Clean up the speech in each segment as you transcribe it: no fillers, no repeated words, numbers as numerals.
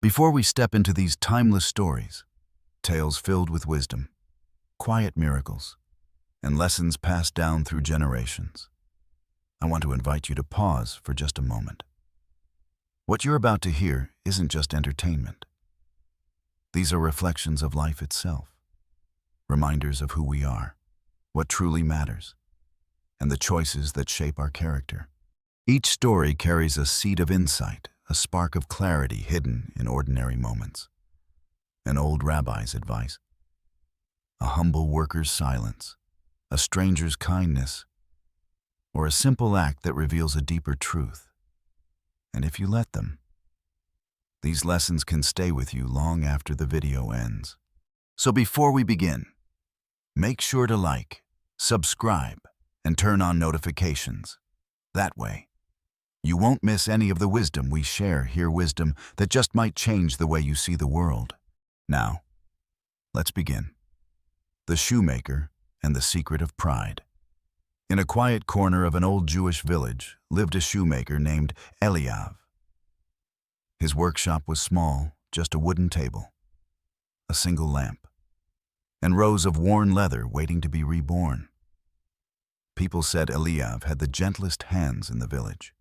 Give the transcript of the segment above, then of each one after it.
Before we step into these timeless stories, tales filled with wisdom, quiet miracles, and lessons passed down through generations, I want to invite you to pause for just a moment. What you're about to hear isn't just entertainment. These are reflections of life itself, reminders of who we are, what truly matters, and the choices that shape our character. Each story carries a seed of insight, a spark of clarity hidden in ordinary moments. An old rabbi's advice, a humble worker's silence, a stranger's kindness, or a simple act that reveals a deeper truth. And if you let them, these lessons can stay with you long after the video ends. So before we begin, make sure to like, subscribe, and turn on notifications. That way, you won't miss any of the wisdom we share here, wisdom that just might change the way you see the world. Now, let's begin. The Shoemaker and the Secret of Pride. In a quiet corner of an old Jewish village lived a shoemaker named Eliav. His workshop was small, just a wooden table, a single lamp, and rows of worn leather waiting to be reborn. People said Eliav had the gentlest hands in the village.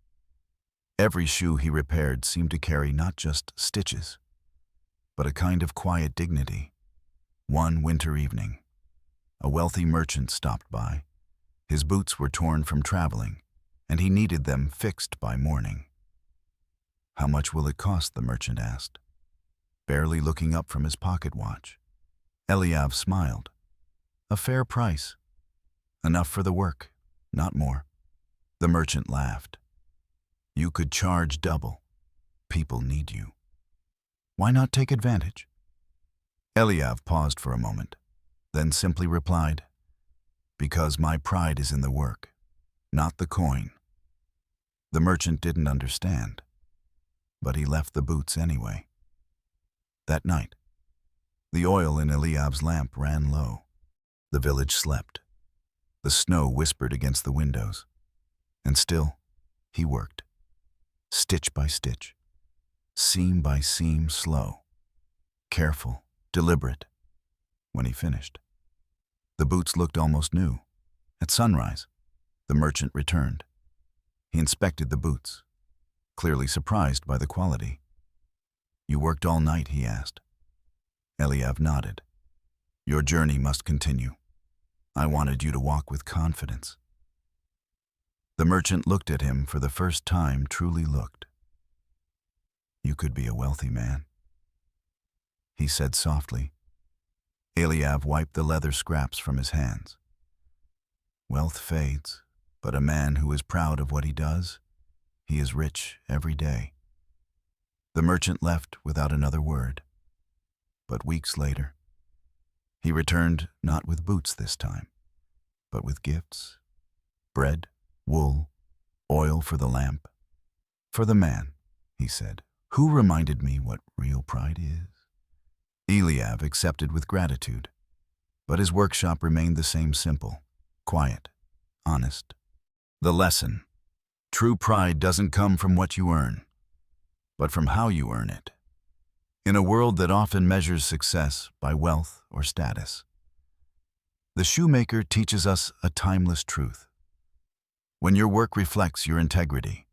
Every shoe he repaired seemed to carry not just stitches, but a kind of quiet dignity. One winter evening, a wealthy merchant stopped by. His boots were torn from traveling, and he needed them fixed by morning. "How much will it cost?" the merchant asked, barely looking up from his pocket watch. Eliav smiled. "A fair price. Enough for the work, not more." The merchant laughed. "You could charge double. People need you. Why not take advantage?" Eliav paused for a moment, then simply replied, "Because my pride is in the work, not the coin." The merchant didn't understand, but he left the boots anyway. That night, the oil in Eliav's lamp ran low. The village slept. The snow whispered against the windows. And still, he worked. Stitch by stitch, seam by seam, slow, careful, deliberate. When he finished, the boots looked almost new. At sunrise, the merchant returned. He inspected the boots, clearly surprised by the quality. "You worked all night?" he asked. Eliav nodded. "Your journey must continue. I wanted you to walk with confidence." The merchant looked at him for the first time, truly looked. "You could be a wealthy man," he said softly. Eliav wiped the leather scraps from his hands. "Wealth fades, but a man who is proud of what he does, he is rich every day." The merchant left without another word. But weeks later, he returned not with boots this time, but with gifts, bread, wool, oil for the lamp. "For the man," he said, "who reminded me what real pride is." Eliav accepted with gratitude, but his workshop remained the same, simple, quiet, honest. The lesson: true pride doesn't come from what you earn, but from how you earn it. In a world that often measures success by wealth or status, the shoemaker teaches us a timeless truth. When your work reflects your integrity,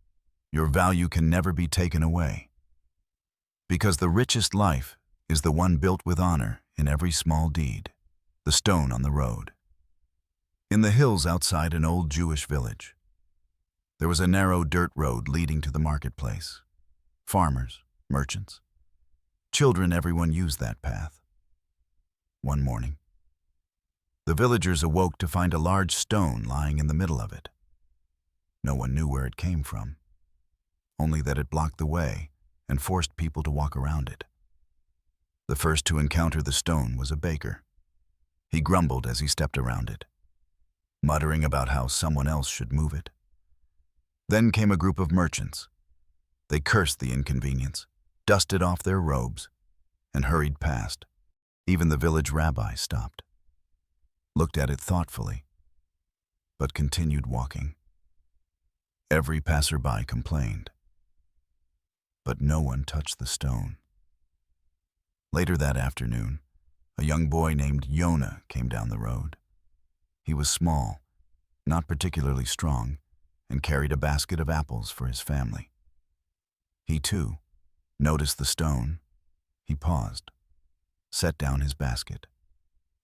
your value can never be taken away. Because the richest life is the one built with honor in every small deed. The stone on the road. In the hills outside an old Jewish village, there was a narrow dirt road leading to the marketplace. Farmers, merchants, children, everyone used that path. One morning, the villagers awoke to find a large stone lying in the middle of it. No one knew where it came from, only that it blocked the way and forced people to walk around it. The first to encounter the stone was a baker. He grumbled as he stepped around it, muttering about how someone else should move it. Then came a group of merchants. They cursed the inconvenience, dusted off their robes, and hurried past. Even the village rabbi stopped, looked at it thoughtfully, but continued walking. Every passerby complained, but no one touched the stone. Later that afternoon, a young boy named Yonah came down the road. He was small, not particularly strong, and carried a basket of apples for his family. He, too, noticed the stone. He paused, set down his basket,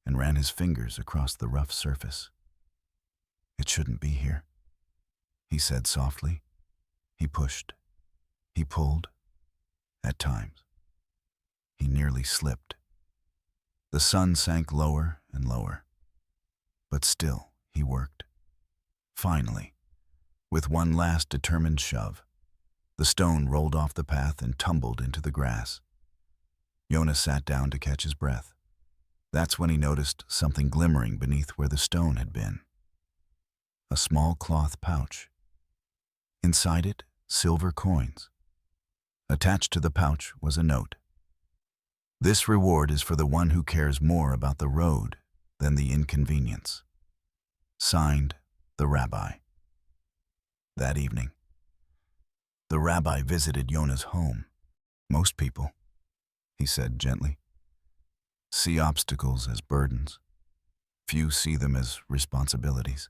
and ran his fingers across the rough surface. "It shouldn't be here," he said softly. He pushed. He pulled. At times, he nearly slipped. The sun sank lower and lower, but still he worked. Finally, with one last determined shove, the stone rolled off the path and tumbled into the grass. Yonah sat down to catch his breath. That's when he noticed something glimmering beneath where the stone had been. A small cloth pouch. Inside it, silver coins. Attached to the pouch was a note. "This reward is for the one who cares more about the road than the inconvenience." Signed, the rabbi. That evening, the rabbi visited Yonah's home. "Most people," he said gently, "see obstacles as burdens. Few see them as responsibilities."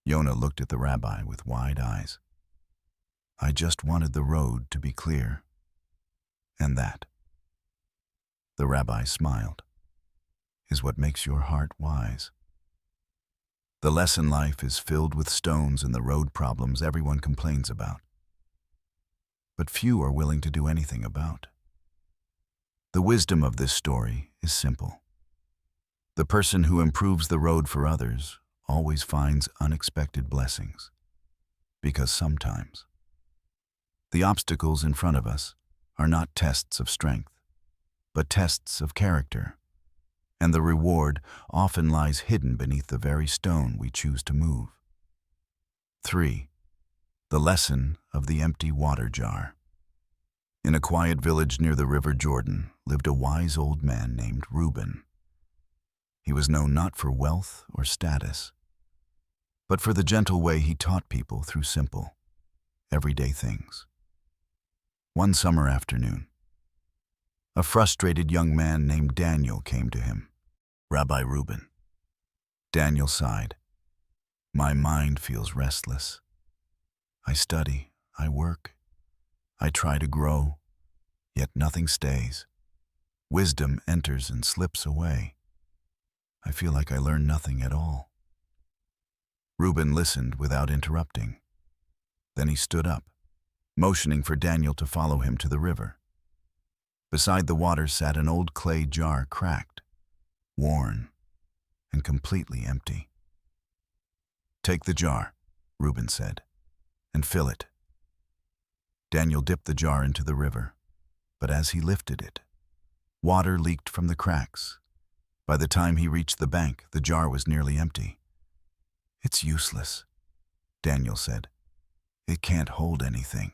Yonah looked at the rabbi with wide eyes. "I just wanted the road to be clear. And that," the rabbi smiled, "is what makes your heart wise." The lesson life is filled with stones and the road problems everyone complains about, but few are willing to do anything about. The wisdom of this story is simple. The person who improves the road for others always finds unexpected blessings, because sometimes the obstacles in front of us are not tests of strength, but tests of character, and the reward often lies hidden beneath the very stone we choose to move. 3. The lesson of the empty water jar. In a quiet village near the River Jordan lived a wise old man named Reuben. He was known not for wealth or status, but for the gentle way he taught people through simple, everyday things. One summer afternoon, a frustrated young man named Daniel came to him. "Rabbi Reuben." Daniel sighed. "My mind feels restless. I study, I work, I try to grow, yet nothing stays. Wisdom enters and slips away. I feel like I learn nothing at all." Reuben listened without interrupting. Then he stood up, motioning for Daniel to follow him to the river. Beside the water sat an old clay jar, cracked, worn, and completely empty. "Take the jar," Reuben said, "and fill it." Daniel dipped the jar into the river, but as he lifted it, water leaked from the cracks. By the time he reached the bank, the jar was nearly empty. "It's useless," Daniel said. "It can't hold anything."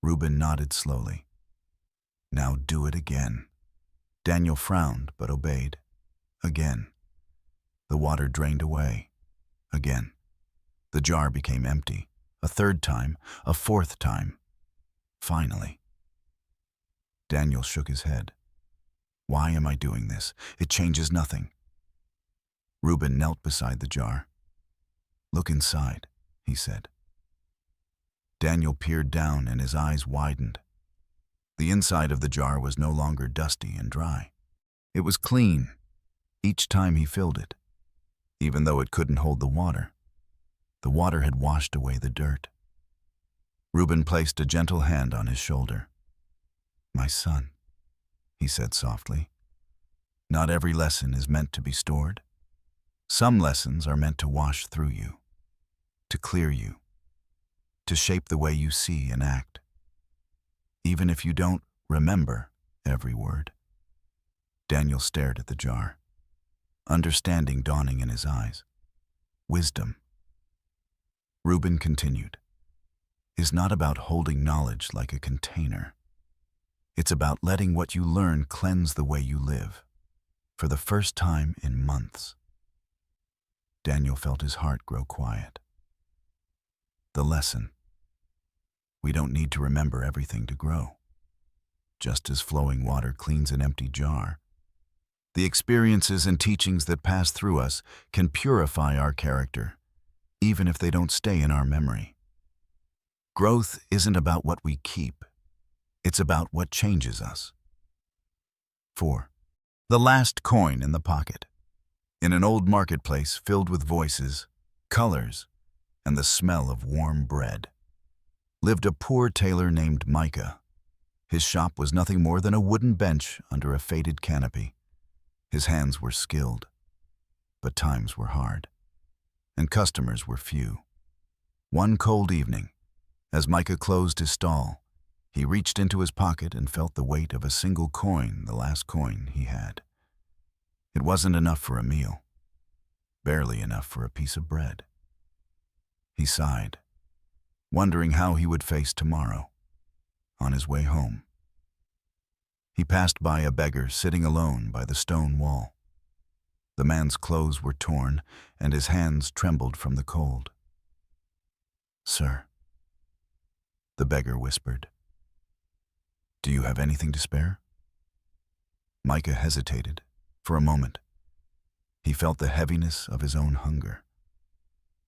Reuben nodded slowly. "Now do it again." Daniel frowned but obeyed. Again. The water drained away. Again. The jar became empty. A third time. A fourth time. Finally. Daniel shook his head. "Why am I doing this? It changes nothing." Reuben knelt beside the jar. "Look inside," he said. Daniel peered down and his eyes widened. The inside of the jar was no longer dusty and dry. It was clean each time he filled it, even though it couldn't hold the water. The water had washed away the dirt. Reuben placed a gentle hand on his shoulder. "My son," he said softly, "not every lesson is meant to be stored. Some lessons are meant to wash through you, to clear you, to shape the way you see and act. Even if you don't remember every word." Daniel stared at the jar, understanding dawning in his eyes. Wisdom, Reuben continued, is not about holding knowledge like a container. It's about letting what you learn cleanse the way you live, for the first time in months. Daniel felt his heart grow quiet. The lesson: we don't need to remember everything to grow. just as flowing water cleans an empty jar. The experiences and teachings that pass through us can purify our character, even if they don't stay in our memory. Growth isn't about what we keep. It's about what changes us. 4. The last coin in the pocket. In an old marketplace filled with voices, colors, and the smell of warm bread, lived a poor tailor named Micah. His shop was nothing more than a wooden bench under a faded canopy. His hands were skilled, but times were hard, and customers were few. One cold evening, as Micah closed his stall, he reached into his pocket and felt the weight of a single coin, the last coin he had. It wasn't enough for a meal, barely enough for a piece of bread. He sighed, wondering how he would face tomorrow. On his way home, he passed by a beggar sitting alone by the stone wall. The man's clothes were torn, and his hands trembled from the cold. "Sir," the beggar whispered, "do you have anything to spare?" Micah hesitated for a moment. He felt the heaviness of his own hunger.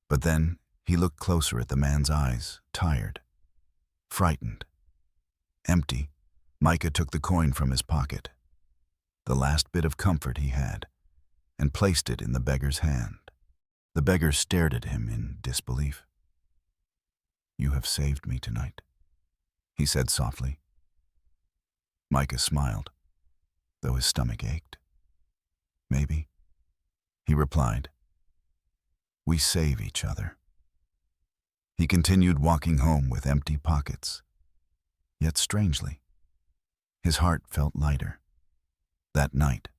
But then he looked closer at the man's eyes, tired, frightened, empty. Micah took the coin from his pocket, the last bit of comfort he had, and placed it in the beggar's hand. The beggar stared at him in disbelief. "You have saved me tonight," he said softly. Micah smiled, though his stomach ached. "Maybe," he replied. "We save each other." He continued walking home with empty pockets. Yet strangely, his heart felt lighter. That night,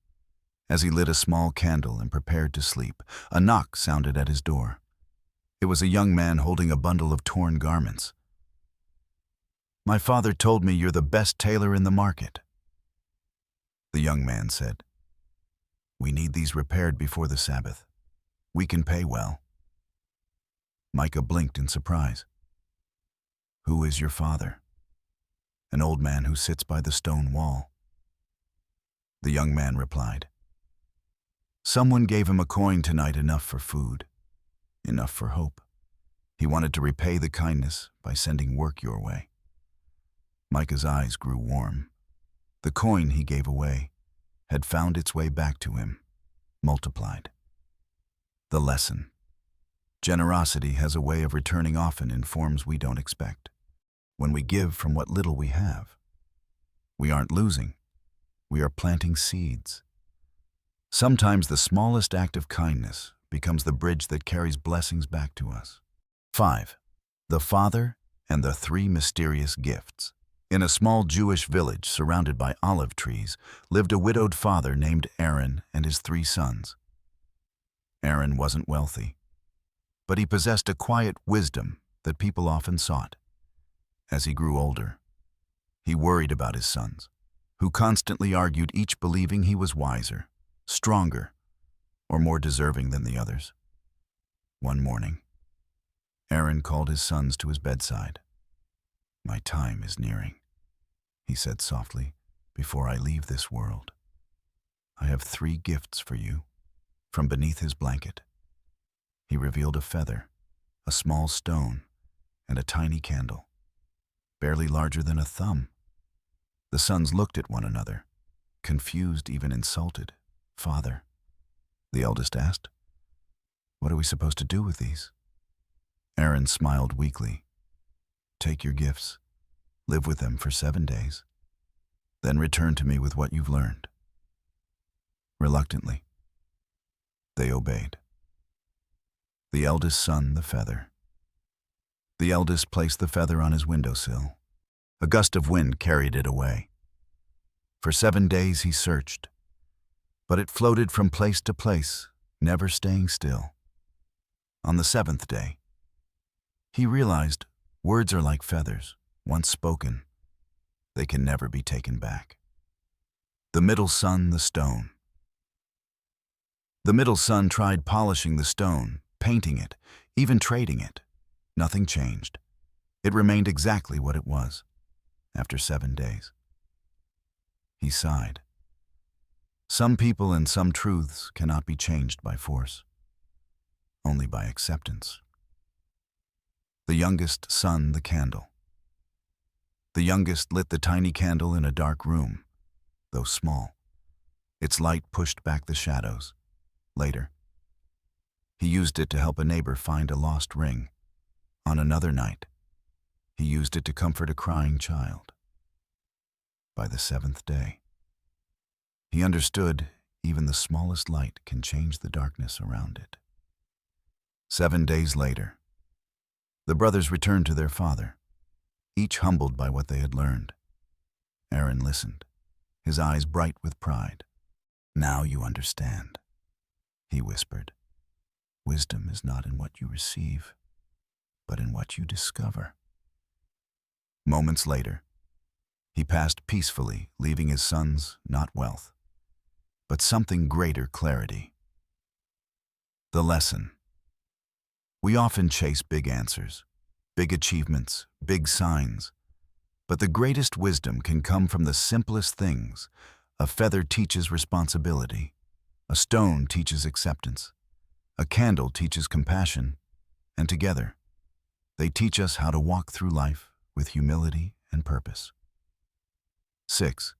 as he lit a small candle and prepared to sleep, a knock sounded at his door. It was a young man holding a bundle of torn garments. "My father told me you're the best tailor in the market," the young man said. "We need these repaired before the Sabbath. We can pay well." Micah blinked in surprise. "Who is your father?" "An old man who sits by the stone wall." The young man replied, "Someone gave him a coin tonight, enough for food, enough for hope. He wanted to repay the kindness by sending work your way." Micah's eyes grew warm. The coin he gave away had found its way back to him, multiplied. The lesson: generosity has a way of returning often in forms we don't expect. When we give from what little we have, we aren't losing, we are planting seeds. Sometimes the smallest act of kindness becomes the bridge that carries blessings back to us. 5. The Father and the Three Mysterious Gifts. In a small Jewish village surrounded by olive trees lived a widowed father named Aaron and his 3 sons. Aaron wasn't wealthy, but he possessed a quiet wisdom that people often sought. As he grew older, he worried about his sons, who constantly argued, each believing he was wiser, stronger, or more deserving than the others. One morning, Aaron called his sons to his bedside. "My time is nearing," he said softly, "before I leave this world. I have 3 gifts for you." From beneath his blanket, he revealed a feather, a small stone, and a tiny candle, barely larger than a thumb. The sons looked at one another, confused, even insulted. "Father," the eldest asked, "what are we supposed to do with these?" Aaron smiled weakly. "Take your gifts, live with them for 7 days, then return to me with what you've learned." Reluctantly, they obeyed. The eldest son the feather. The eldest placed the feather on his windowsill. A gust of wind carried it away. For 7 days he searched, but it floated from place to place, never staying still. On the 7th day, he realized words are like feathers. Once spoken, they can never be taken back. The middle son the stone. The middle son tried polishing the stone, painting it, even trading it. Nothing changed. It remained exactly what it was. After 7 days, He sighed. Some people and some truths cannot be changed by force, only by acceptance. The youngest son the candle. The youngest lit the tiny candle in a dark room, though small. Its light pushed back the shadows. Later, he used it to help a neighbor find a lost ring. On another night, he used it to comfort a crying child. By the seventh day, he understood even the smallest light can change the darkness around it. 7 days later, the brothers returned to their father, each humbled by what they had learned. Aaron listened, his eyes bright with pride. "Now you understand," he whispered. "Wisdom is not in what you receive, but in what you discover." Moments later, he passed peacefully, leaving his sons not wealth, but something greater clarity. The lesson. We often chase big answers, big achievements, big signs, but the greatest wisdom can come from the simplest things. A feather teaches responsibility. A stone teaches acceptance. A candle teaches compassion. And together, they teach us how to walk through life with humility and purpose. 6.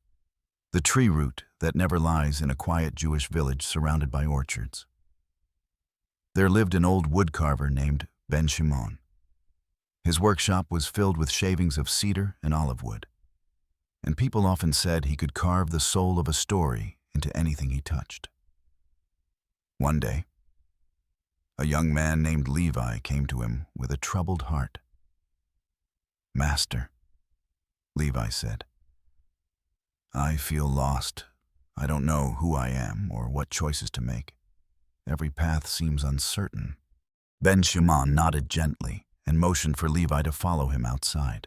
The tree root that never lies in a quiet Jewish village surrounded by orchards. There lived an old woodcarver named Ben Shimon. His workshop was filled with shavings of cedar and olive wood, and people often said he could carve the soul of a story into anything he touched. One day, a young man named Levi came to him with a troubled heart. "Master," Levi said, "I feel lost. I don't know who I am or what choices to make. Every path seems uncertain." Ben Shimon nodded gently and motioned for Levi to follow him outside.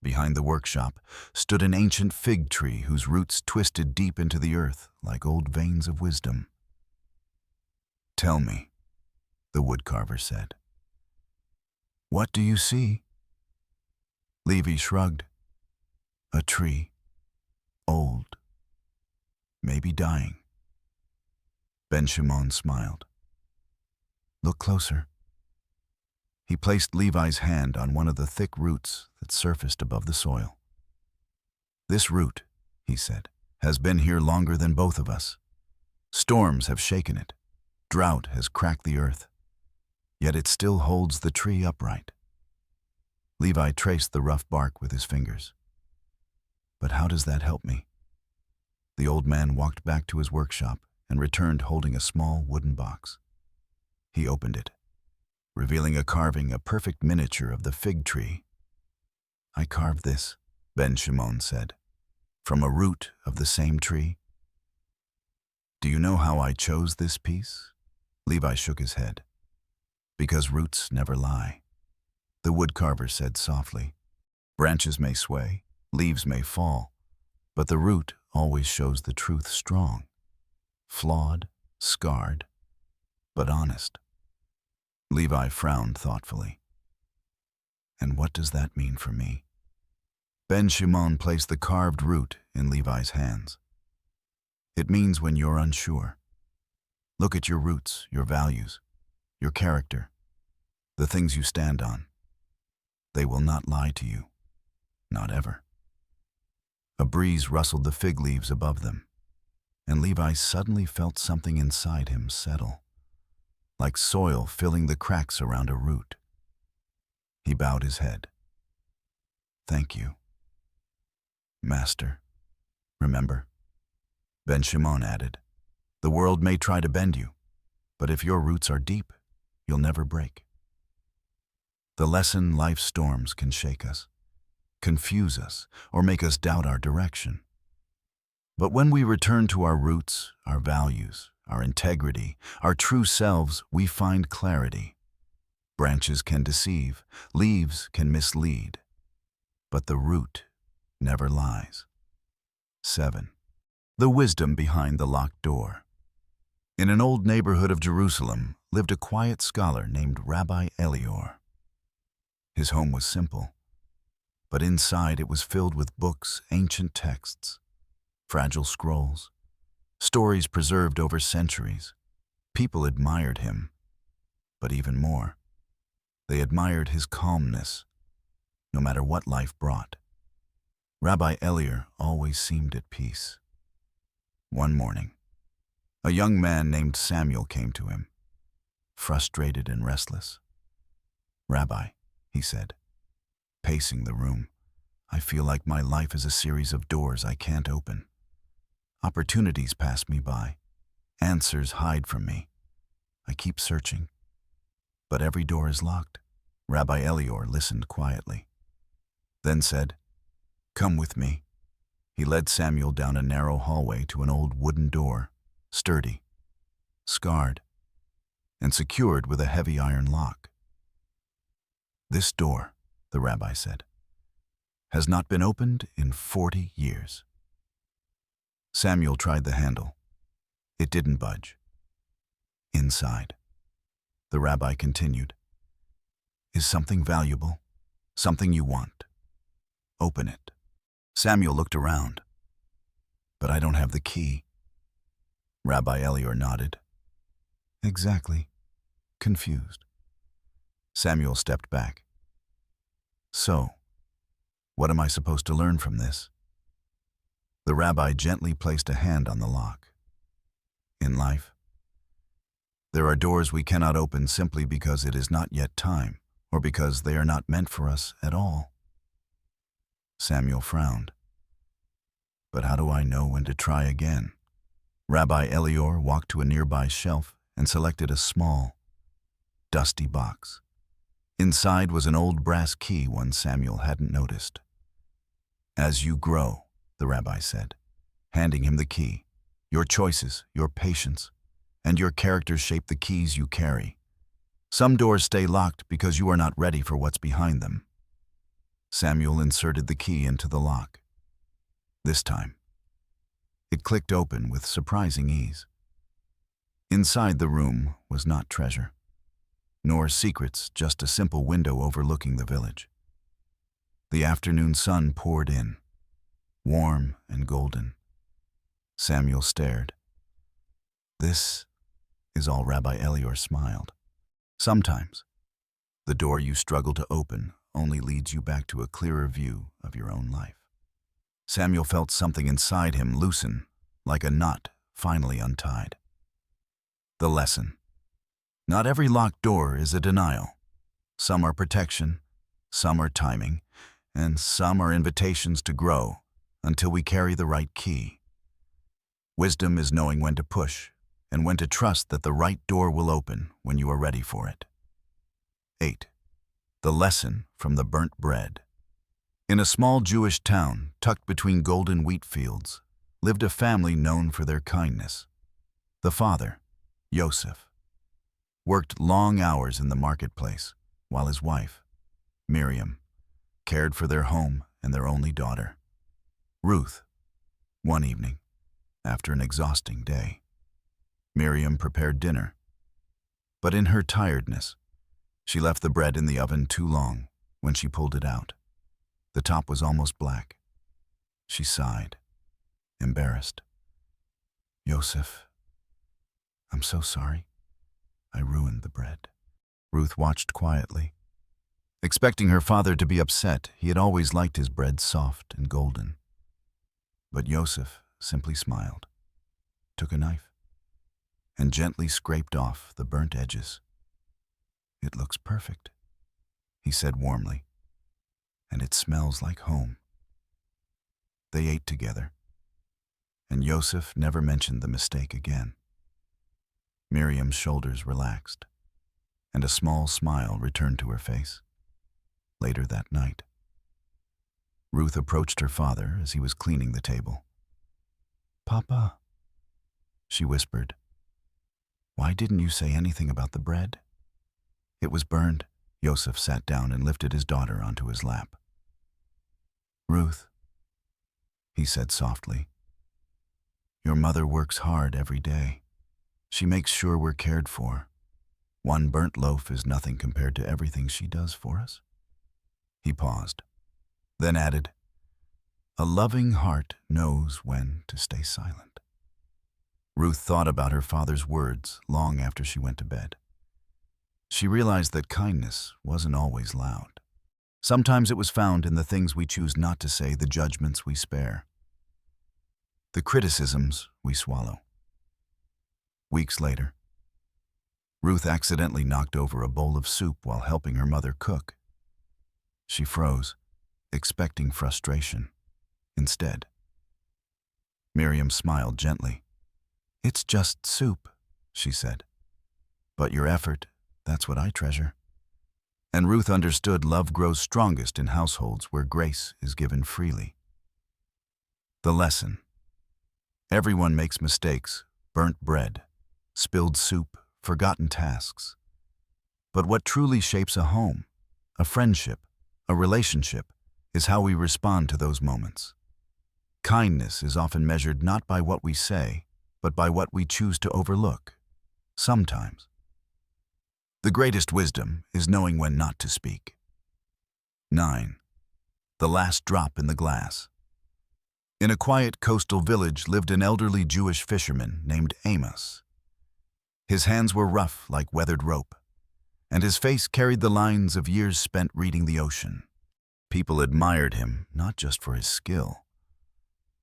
Behind the workshop stood an ancient fig tree whose roots twisted deep into the earth like old veins of wisdom. "Tell me," the woodcarver said, "what do you see?" Levi shrugged. "A tree, old, maybe dying." Ben Shimon smiled. "Look closer." He placed Levi's hand on one of the thick roots that surfaced above the soil. "This root," he said, "has been here longer than both of us. Storms have shaken it. Drought has cracked the earth. Yet it still holds the tree upright." Levi traced the rough bark with his fingers. "But how does that help me?" The old man walked back to his workshop and returned holding a small wooden box. He opened it, revealing a carving, a perfect miniature of the fig tree. "I carved this," Ben Shimon said, "from a root of the same tree." "Do you know how I chose this piece?" Levi shook his head. "Because roots never lie," the woodcarver said softly. "Branches may sway, leaves may fall, but the root always shows the truth strong. Flawed, scarred, but honest." Levi frowned thoughtfully. "And what does that mean for me?" Ben Shimon placed the carved root in Levi's hands. "It means when you're unsure, look at your roots, your values, your character, the things you stand on. They will not lie to you, not ever." A breeze rustled the fig leaves above them, and Levi suddenly felt something inside him settle, like soil filling the cracks around a root. He bowed his head. "Thank you, Master. Remember," Ben Shimon added, "the world may try to bend you, but if your roots are deep, you'll never break." The lesson: life's storms can shake us, confuse us, or make us doubt our direction. But when we return to our roots, our values, our integrity, our true selves, we find clarity. Branches can deceive, leaves can mislead, but the root never lies. 7. The wisdom behind the locked door. In an old neighborhood of Jerusalem lived a quiet scholar named Rabbi Elior. His home was simple, but inside it was filled with books, ancient texts, fragile scrolls, stories preserved over centuries. People admired him, but even more, they admired his calmness, no matter what life brought. Rabbi Elior always seemed at peace. One morning, a young man named Samuel came to him, frustrated and restless. "Rabbi," he said, pacing the room, "I feel like my life is a series of doors I can't open. Opportunities pass me by. Answers hide from me. I keep searching, but every door is locked." Rabbi Elior listened quietly, then said, "Come with me." He led Samuel down a narrow hallway to an old wooden door, sturdy, scarred, and secured with a heavy iron lock. "This door," the rabbi said, "has not been opened in 40 years. Samuel tried the handle. It didn't budge. Inside, the rabbi continued, "is something valuable, something you want. Open it." Samuel looked around. "But I don't have the key." Rabbi Elior nodded. "Exactly. Confused." Samuel stepped back. "So, what am I supposed to learn from this?" The rabbi gently placed a hand on the lock. In life, there are doors we cannot open simply because it is not yet time, or because they are not meant for us at all. Samuel frowned. "But how do I know when to try again?" Rabbi Elior walked to a nearby shelf and selected a small, dusty box. Inside was an old brass key one Samuel hadn't noticed. "As you grow," the rabbi said, handing him the key, "your choices, your patience, and your character shape the keys you carry. Some doors stay locked because you are not ready for what's behind them." Samuel inserted the key into the lock. This time, it clicked open with surprising ease. Inside the room was not treasure, nor secrets, just a simple window overlooking the village. The afternoon sun poured in, warm and golden. Samuel stared. "This is all." Rabbi Elior smiled. "Sometimes, the door you struggle to open only leads you back to a clearer view of your own life." Samuel felt something inside him loosen, like a knot finally untied. The lesson. Not every locked door is a denial. Some are protection, some are timing, and some are invitations to grow until we carry the right key. Wisdom is knowing when to push and when to trust that the right door will open when you are ready for it. 8. The lesson from the burnt bread. In a small Jewish town tucked between golden wheat fields lived a family known for their kindness. The father, Yosef, worked long hours in the marketplace while his wife, Miriam, cared for their home and their only daughter, Ruth. One evening, after an exhausting day, Miriam prepared dinner, but in her tiredness, she left the bread in the oven too long. When she pulled it out, the top was almost black. She sighed, embarrassed. "Yosef, I'm so sorry. I ruined the bread." Ruth watched quietly. Expecting her father to be upset, he had always liked his bread soft and golden. But Yosef simply smiled, took a knife, and gently scraped off the burnt edges. "It looks perfect," he said warmly, "and it smells like home." They ate together, and Yosef never mentioned the mistake again. Miriam's shoulders relaxed, and a small smile returned to her face. Later that night, Ruth approached her father as he was cleaning the table. "Papa," she whispered, "why didn't you say anything about the bread?" "It was burned." Yosef sat down and lifted his daughter onto his lap. "Ruth," he said softly, "your mother works hard every day. She makes sure we're cared for. One burnt loaf is nothing compared to everything she does for us." He paused, then added, A loving heart knows when to stay silent. Ruth thought about her father's words long after she went to bed. She realized that kindness wasn't always loud. Sometimes it was found in the things we choose not to say, the judgments we spare, the criticisms we swallow. Weeks later, Ruth accidentally knocked over a bowl of soup while helping her mother cook. She froze, expecting frustration. Instead, Miriam smiled gently. "It's just soup," she said. "But your effort, that's what I treasure." And Ruth understood love grows strongest in households where grace is given freely. The lesson. Everyone makes mistakes, burnt bread, spilled soup, forgotten tasks. But what truly shapes a home, a friendship, a relationship, is how we respond to those moments. Kindness is often measured not by what we say, but by what we choose to overlook. Sometimes. The greatest wisdom is knowing when not to speak. 9. The last drop in the glass. In a quiet coastal village lived an elderly Jewish fisherman named Amos. His hands were rough like weathered rope, and his face carried the lines of years spent reading the ocean. People admired him not just for his skill,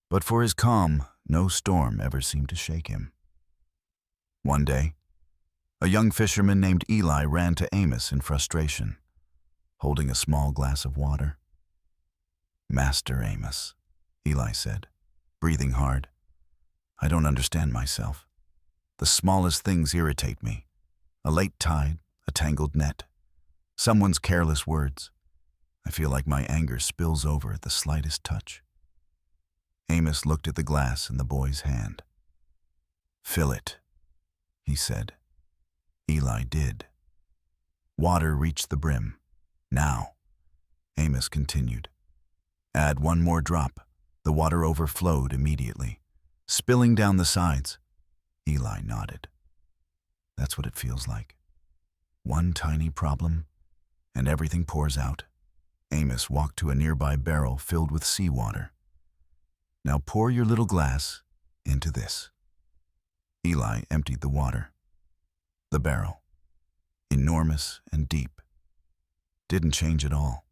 but for his calm. No storm ever seemed to shake him. One day, a young fisherman named Eli ran to Amos in frustration, holding a small glass of water. "Master Amos," Eli said, breathing hard, "I don't understand myself. The smallest things irritate me. A late tide, a tangled net, someone's careless words. I feel like my anger spills over at the slightest touch." Amos looked at the glass in the boy's hand. "Fill it," he said. Eli did. Water reached the brim. "Now," Amos continued. "Add one more drop." The water overflowed immediately, spilling down the sides. Eli nodded. "That's what it feels like. One tiny problem, and everything pours out." Amos walked to a nearby barrel filled with seawater. "Now pour your little glass into this." Eli emptied the water. The barrel, enormous and deep, didn't change at all.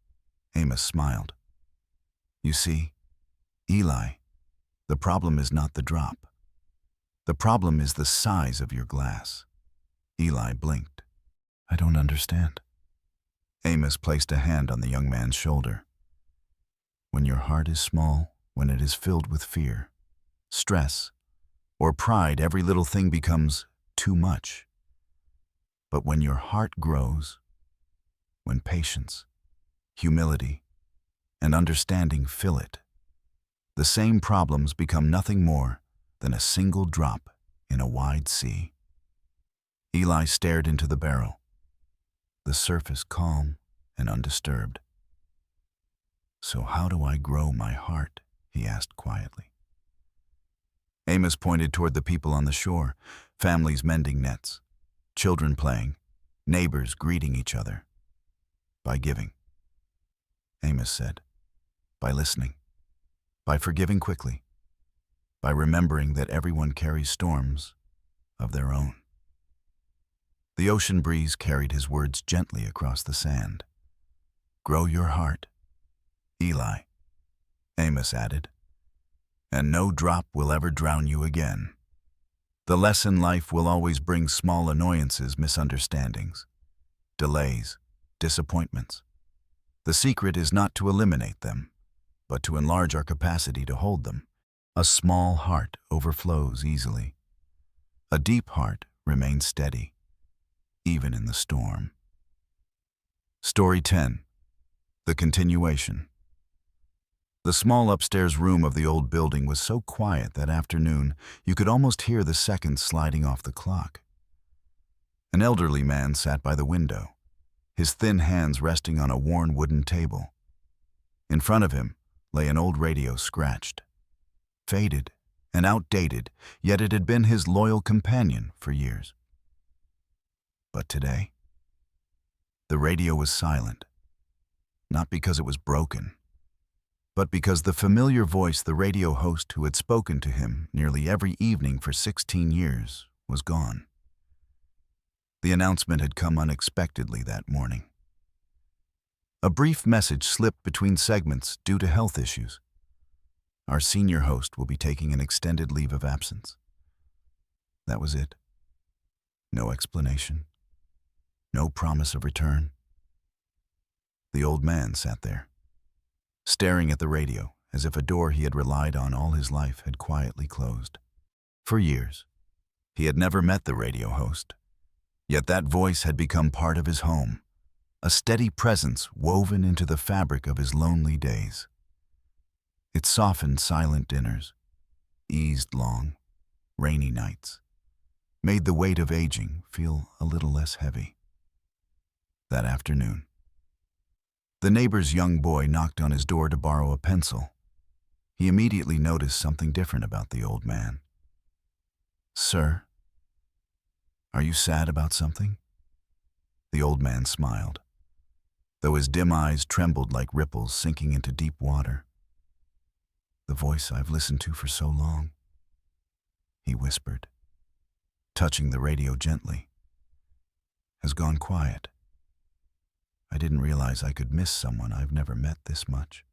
Amos smiled. "You see, Eli, the problem is not the drop. The problem is the size of your glass." Eli blinked. "I don't understand." Amos placed a hand on the young man's shoulder. "When your heart is small, when it is filled with fear, stress, or pride, every little thing becomes too much. But when your heart grows, when patience, humility, and understanding fill it, the same problems become nothing more than a single drop in a wide sea." Eli stared into the barrel, the surface calm and undisturbed. "So how do I grow my heart?" he asked quietly. Amos pointed toward the people on the shore, families mending nets, children playing, neighbors greeting each other. "By giving," Amos said. "By listening. By forgiving quickly. By remembering that everyone carries storms of their own." The ocean breeze carried his words gently across the sand. "Grow your heart, Eli," Amos added, "and no drop will ever drown you again." The lesson: life will always bring small annoyances, misunderstandings, delays, disappointments. The secret is not to eliminate them, but to enlarge our capacity to hold them. A small heart overflows easily. A deep heart remains steady, even in the storm. Story 10. The continuation. The small upstairs room of the old building was so quiet that afternoon you could almost hear the seconds sliding off the clock. An elderly man sat by the window, his thin hands resting on a worn wooden table. In front of him lay an old radio, scratched, faded, and outdated, yet it had been his loyal companion for years. But today, the radio was silent, not because it was broken, but because the familiar voice, the radio host who had spoken to him nearly every evening for 16 years, was gone. The announcement had come unexpectedly that morning. A brief message slipped between segments due to health issues. Our senior host will be taking an extended leave of absence. That was it. No explanation. No promise of return. The old man sat there, staring at the radio as if a door he had relied on all his life had quietly closed. For years, he had never met the radio host, yet that voice had become part of his home, a steady presence woven into the fabric of his lonely days. It softened silent dinners, eased long, rainy nights, made the weight of aging feel a little less heavy. That afternoon, the neighbor's young boy knocked on his door to borrow a pencil. He immediately noticed something different about the old man. "Sir, are you sad about something?" The old man smiled, though his dim eyes trembled like ripples sinking into deep water. "The voice I've listened to for so long," he whispered, touching the radio gently, "has gone quiet. I didn't realize I could miss someone I've never met this much."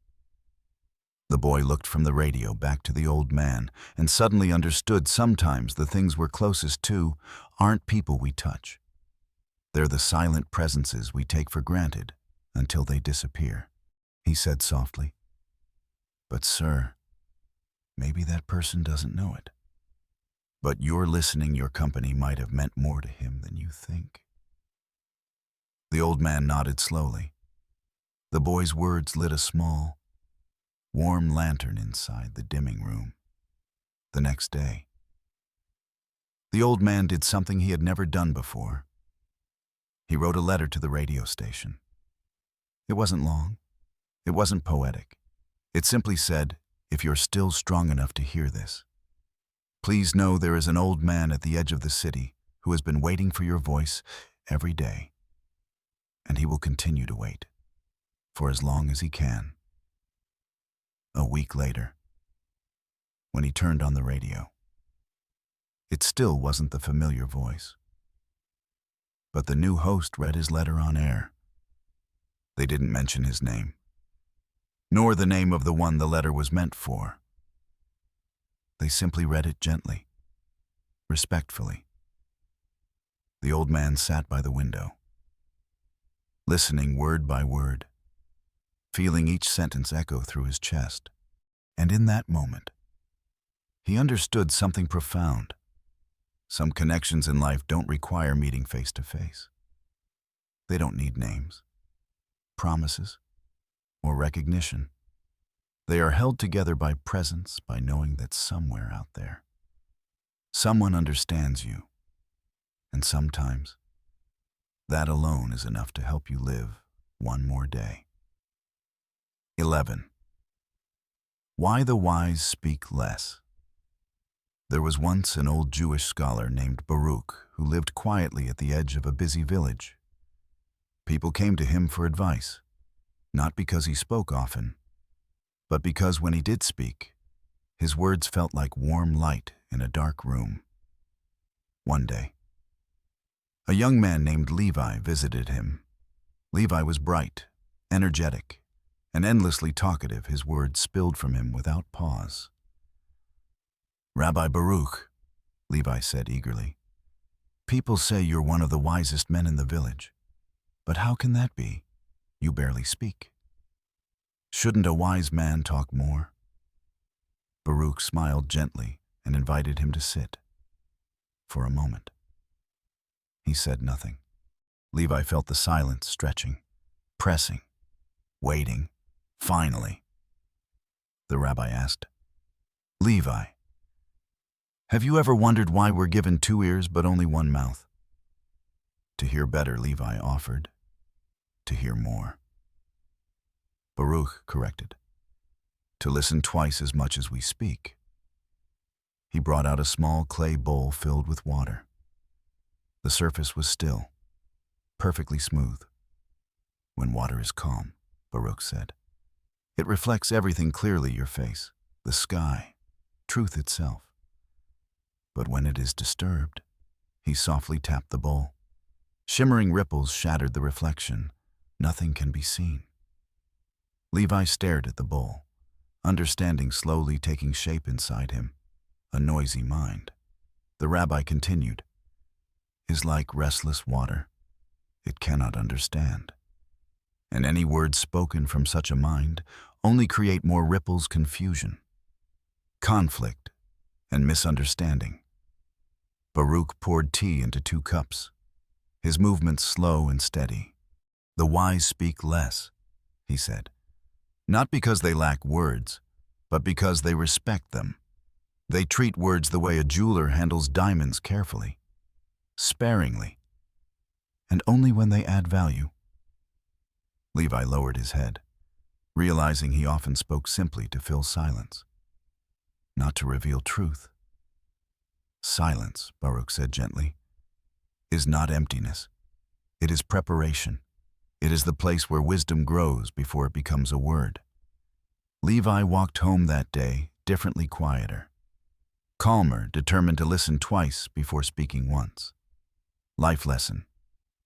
The boy looked from the radio back to the old man and suddenly understood sometimes the things we're closest to aren't people we touch. They're the silent presences we take for granted until they disappear. He said softly, "But sir, maybe that person doesn't know it. But your listening, your company might have meant more to him than you think." The old man nodded slowly. The boy's words lit a small, warm lantern inside the dimming room. The next day, the old man did something he had never done before. He wrote a letter to the radio station. It wasn't long. It wasn't poetic. It simply said, "If you're still strong enough to hear this, please know there is an old man at the edge of the city who has been waiting for your voice every day, and he will continue to wait for as long as he can." A week later, when he turned on the radio, it still wasn't the familiar voice. But the new host read his letter on air. They didn't mention his name, nor the name of the one the letter was meant for. They simply read it gently, respectfully. The old man sat by the window, listening word by word, feeling each sentence echo through his chest. And in that moment, he understood something profound. Some connections in life don't require meeting face to face. They don't need names, promises, or recognition. They are held together by presence, by knowing that somewhere out there, someone understands you. And sometimes, that alone is enough to help you live one more day. 11. Why the wise speak less. There was once an old Jewish scholar named Baruch who lived quietly at the edge of a busy village. People came to him for advice, not because he spoke often, but because when he did speak, his words felt like warm light in a dark room. One day, a young man named Levi visited him. Levi was bright, energetic, and endlessly talkative. His words spilled from him without pause. "Rabbi Baruch," Levi said eagerly, "people say you're one of the wisest men in the village. But how can that be? You barely speak. Shouldn't a wise man talk more?" Baruch smiled gently and invited him to sit. For a moment, he said nothing. Levi felt the silence stretching, pressing, waiting. Finally, the rabbi asked, "Levi, have you ever wondered why we're given 2 ears but only 1 mouth?" To hear better, Levi offered. To hear more. Baruch corrected. To listen twice as much as we speak. He brought out a small clay bowl filled with water. The surface was still, perfectly smooth. "When water is calm," Baruch said, It reflects everything clearly: your face, the sky, truth itself. But when it is disturbed, he softly tapped the bowl. Shimmering ripples shattered the reflection. Nothing can be seen. Levi stared at the bowl, understanding slowly taking shape inside him, a noisy mind. The rabbi continued, "Is like restless water. It cannot understand. And any words spoken from such a mind only create more ripples, confusion, conflict, and misunderstanding." Baruch poured tea into 2 cups, his movements slow and steady. "The wise speak less," he said, "not because they lack words, but because they respect them. They treat words the way a jeweler handles diamonds, carefully, sparingly, and only when they add value." Levi lowered his head, realizing he often spoke simply to fill silence, not to reveal truth. "Silence," Baruch said gently, "is not emptiness. It is preparation. It is the place where wisdom grows before it becomes a word." Levi walked home that day, differently quieter, calmer, determined to listen twice before speaking once. Life lesson: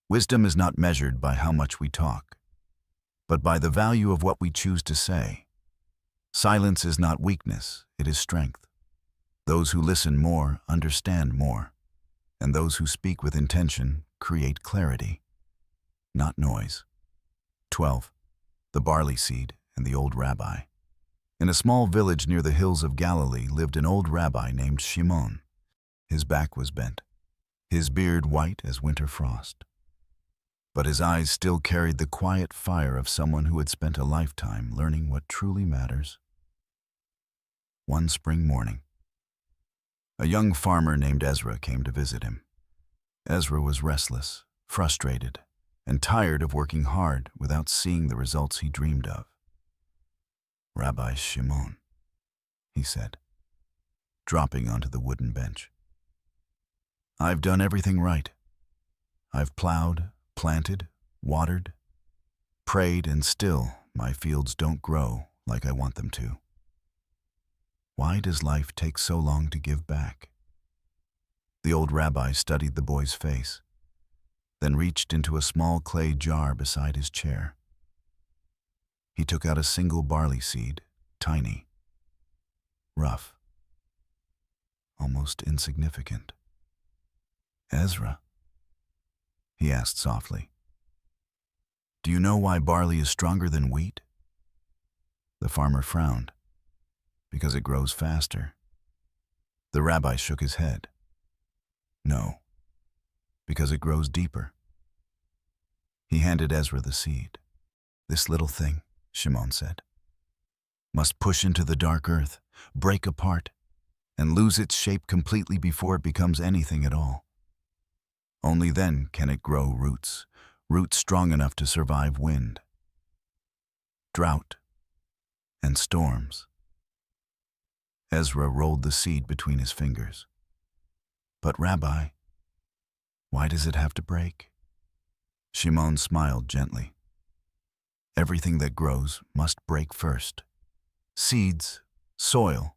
wisdom is not measured by how much we talk, but by the value of what we choose to say. Silence is not weakness, it is strength. Those who listen more understand more, and those who speak with intention create clarity, not noise. 12. The barley seed and the old rabbi. In a small village near the hills of Galilee lived an old rabbi named Shimon. His back was bent, his beard white as winter frost. But his eyes still carried the quiet fire of someone who had spent a lifetime learning what truly matters. One spring morning, a young farmer named Ezra came to visit him. Ezra was restless, frustrated, and tired of working hard without seeing the results he dreamed of. "Rabbi Shimon," he said, dropping onto the wooden bench, "I've done everything right. I've plowed, planted, watered, prayed, and still my fields don't grow like I want them to. Why does life take so long to give back?" The old rabbi studied the boy's face, then reached into a small clay jar beside his chair. He took out a single barley seed, tiny, rough, almost insignificant. "Ezra," he asked softly, "do you know why barley is stronger than wheat?" The farmer frowned. "Because it grows faster." The rabbi shook his head. "No, because it grows deeper." He handed Ezra the seed. "This little thing," Shimon said, "must push into the dark earth, break apart, and lose its shape completely before it becomes anything at all. Only then can it grow roots, roots strong enough to survive wind, drought, and storms." Ezra rolled the seed between his fingers. "But Rabbi, why does it have to break?" Shimon smiled gently. "Everything that grows must break first. Seeds, soil,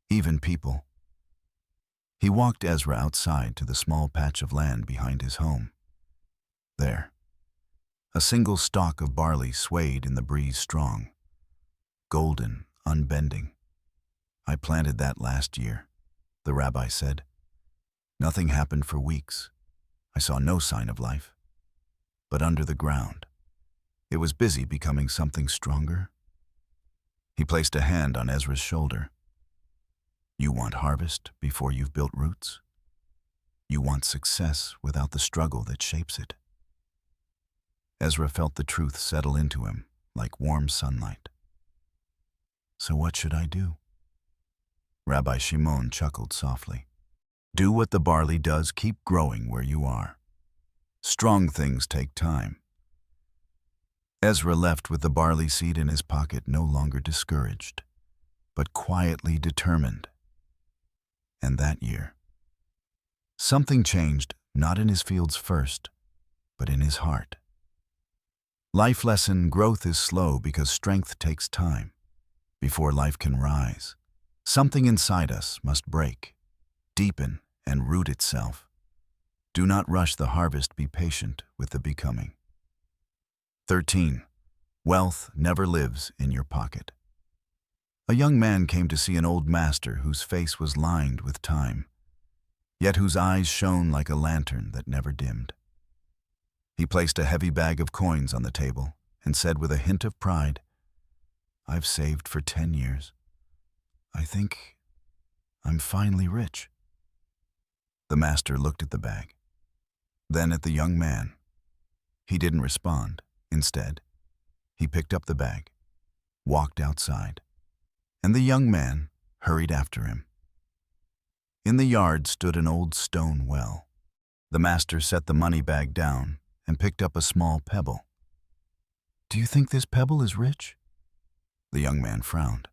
even people." He walked Ezra outside to the small patch of land behind his home. There, a single stalk of barley swayed in the breeze strong, golden, unbending. "I planted that last year," the rabbi said. "Nothing happened for weeks. I saw no sign of life. But under the ground, it was busy becoming something stronger." He placed a hand on Ezra's shoulder. "You want harvest before you've built roots? You want success without the struggle that shapes it." Ezra felt the truth settle into him like warm sunlight. "So what should I do?" Rabbi Shimon chuckled softly. "Do what the barley does, keep growing where you are. Strong things take time." Ezra left with the barley seed in his pocket, no longer discouraged, but quietly determined. And that year, something changed, not in his fields first, but in his heart. Life lesson: growth is slow because strength takes time. Before life can rise, something inside us must break, deepen, and root itself. Do not rush the harvest, be patient with the becoming. 13. Wealth never lives in your pocket. A young man came to see an old master whose face was lined with time, yet whose eyes shone like a lantern that never dimmed. He placed a heavy bag of coins on the table and said with a hint of pride, "I've saved for 10 years. I think I'm finally rich." The master looked at the bag, then at the young man. He didn't respond. Instead, he picked up the bag, walked outside, and the young man hurried after him. In the yard stood an old stone well. The master set the money bag down and picked up a small pebble. "Do you think this pebble is rich?" The young man frowned.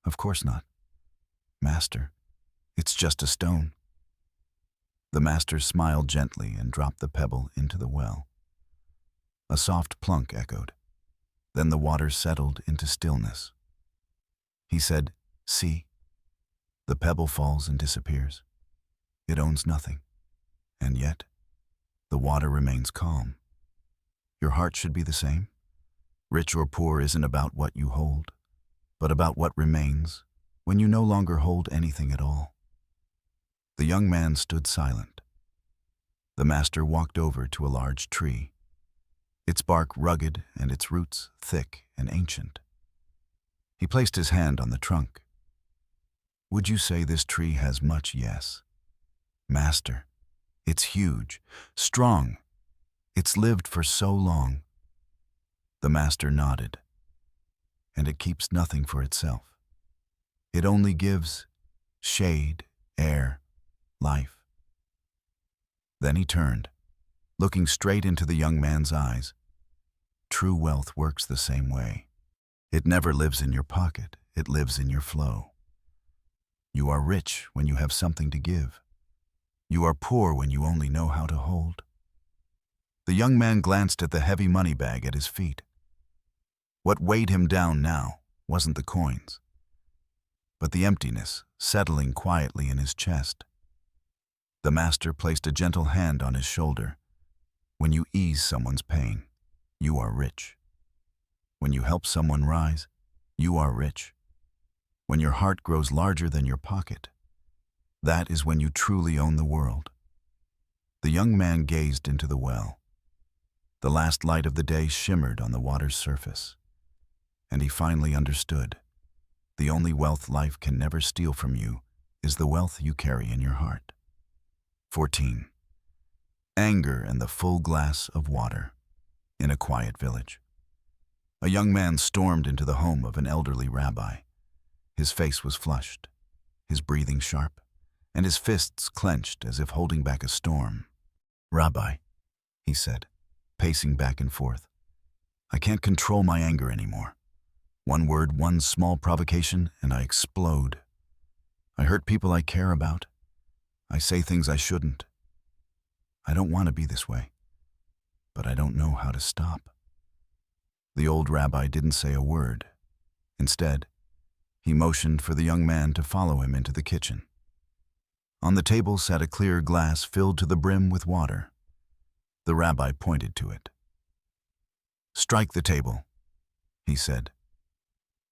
"Of course not, Master. It's just a stone." The master smiled gently and dropped the pebble into the well. A soft plunk echoed. Then the water settled into stillness. He said, "See, the pebble falls and disappears. It owns nothing, and yet the water remains calm. Your heart should be the same. Rich or poor isn't about what you hold, but about what remains when you no longer hold anything at all." The young man stood silent. The master walked over to a large tree, its bark rugged and its roots thick and ancient. He placed his hand on the trunk. "Would you say this tree has much?" "Yes, Master. It's huge, strong. It's lived for so long." The master nodded. "And it keeps nothing for itself. It only gives shade, air, life." Then he turned, looking straight into the young man's eyes. "True wealth works the same way. It never lives in your pocket, it lives in your flow. You are rich when you have something to give. You are poor when you only know how to hold." The young man glanced at the heavy money bag at his feet. What weighed him down now wasn't the coins, but the emptiness settling quietly in his chest. The master placed a gentle hand on his shoulder. When you ease someone's pain, you are rich. When you help someone rise, you are rich. When your heart grows larger than your pocket, that is when you truly own the world. The young man gazed into the well. The last light of the day shimmered on the water's surface, and he finally understood. The only wealth life can never steal from you is the wealth you carry in your heart. 14. Anger and the full glass of water. In a quiet village, a young man stormed into the home of an elderly rabbi. His face was flushed, his breathing sharp, and his fists clenched as if holding back a storm. "Rabbi," he said, pacing back and forth, "I can't control my anger anymore. One word, one small provocation, and I explode. I hurt people I care about. I say things I shouldn't. I don't want to be this way, but I don't know how to stop." The old rabbi didn't say a word. Instead, he motioned for the young man to follow him into the kitchen. On the table sat a clear glass filled to the brim with water. The rabbi pointed to it. "Strike the table," he said.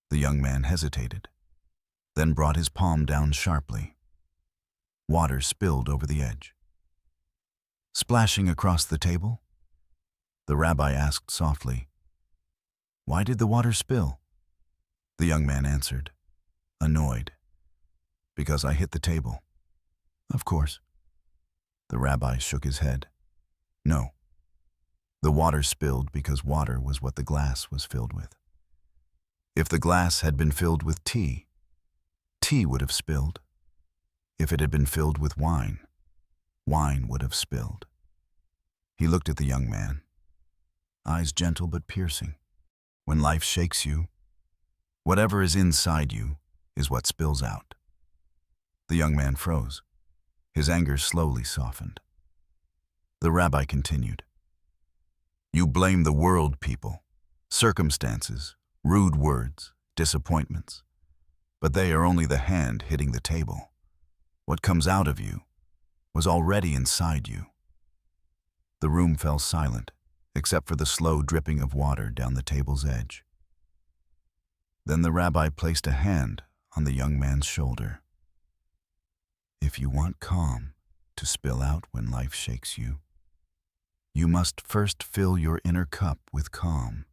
The young man hesitated, then brought his palm down sharply. Water spilled over the edge. "Splashing across the table?" The rabbi asked softly. "Why did the water spill?" The young man answered, annoyed. "Because I hit the table." "Of course." The rabbi shook his head. "No. The water spilled because water was what the glass was filled with. If the glass had been filled with tea, tea would have spilled. If it had been filled with wine, wine would have spilled." He looked at the young man, eyes gentle but piercing. When life shakes you, whatever is inside you is what spills out. The young man froze. His anger slowly softened. The rabbi continued, You blame the world, people, circumstances, rude words, disappointments. But they are only the hand hitting the table. What comes out of you was already inside you. The room fell silent, except for the slow dripping of water down the table's edge. Then the rabbi placed a hand on the young man's shoulder. If you want calm to spill out when life shakes you, you must first fill your inner cup with calm.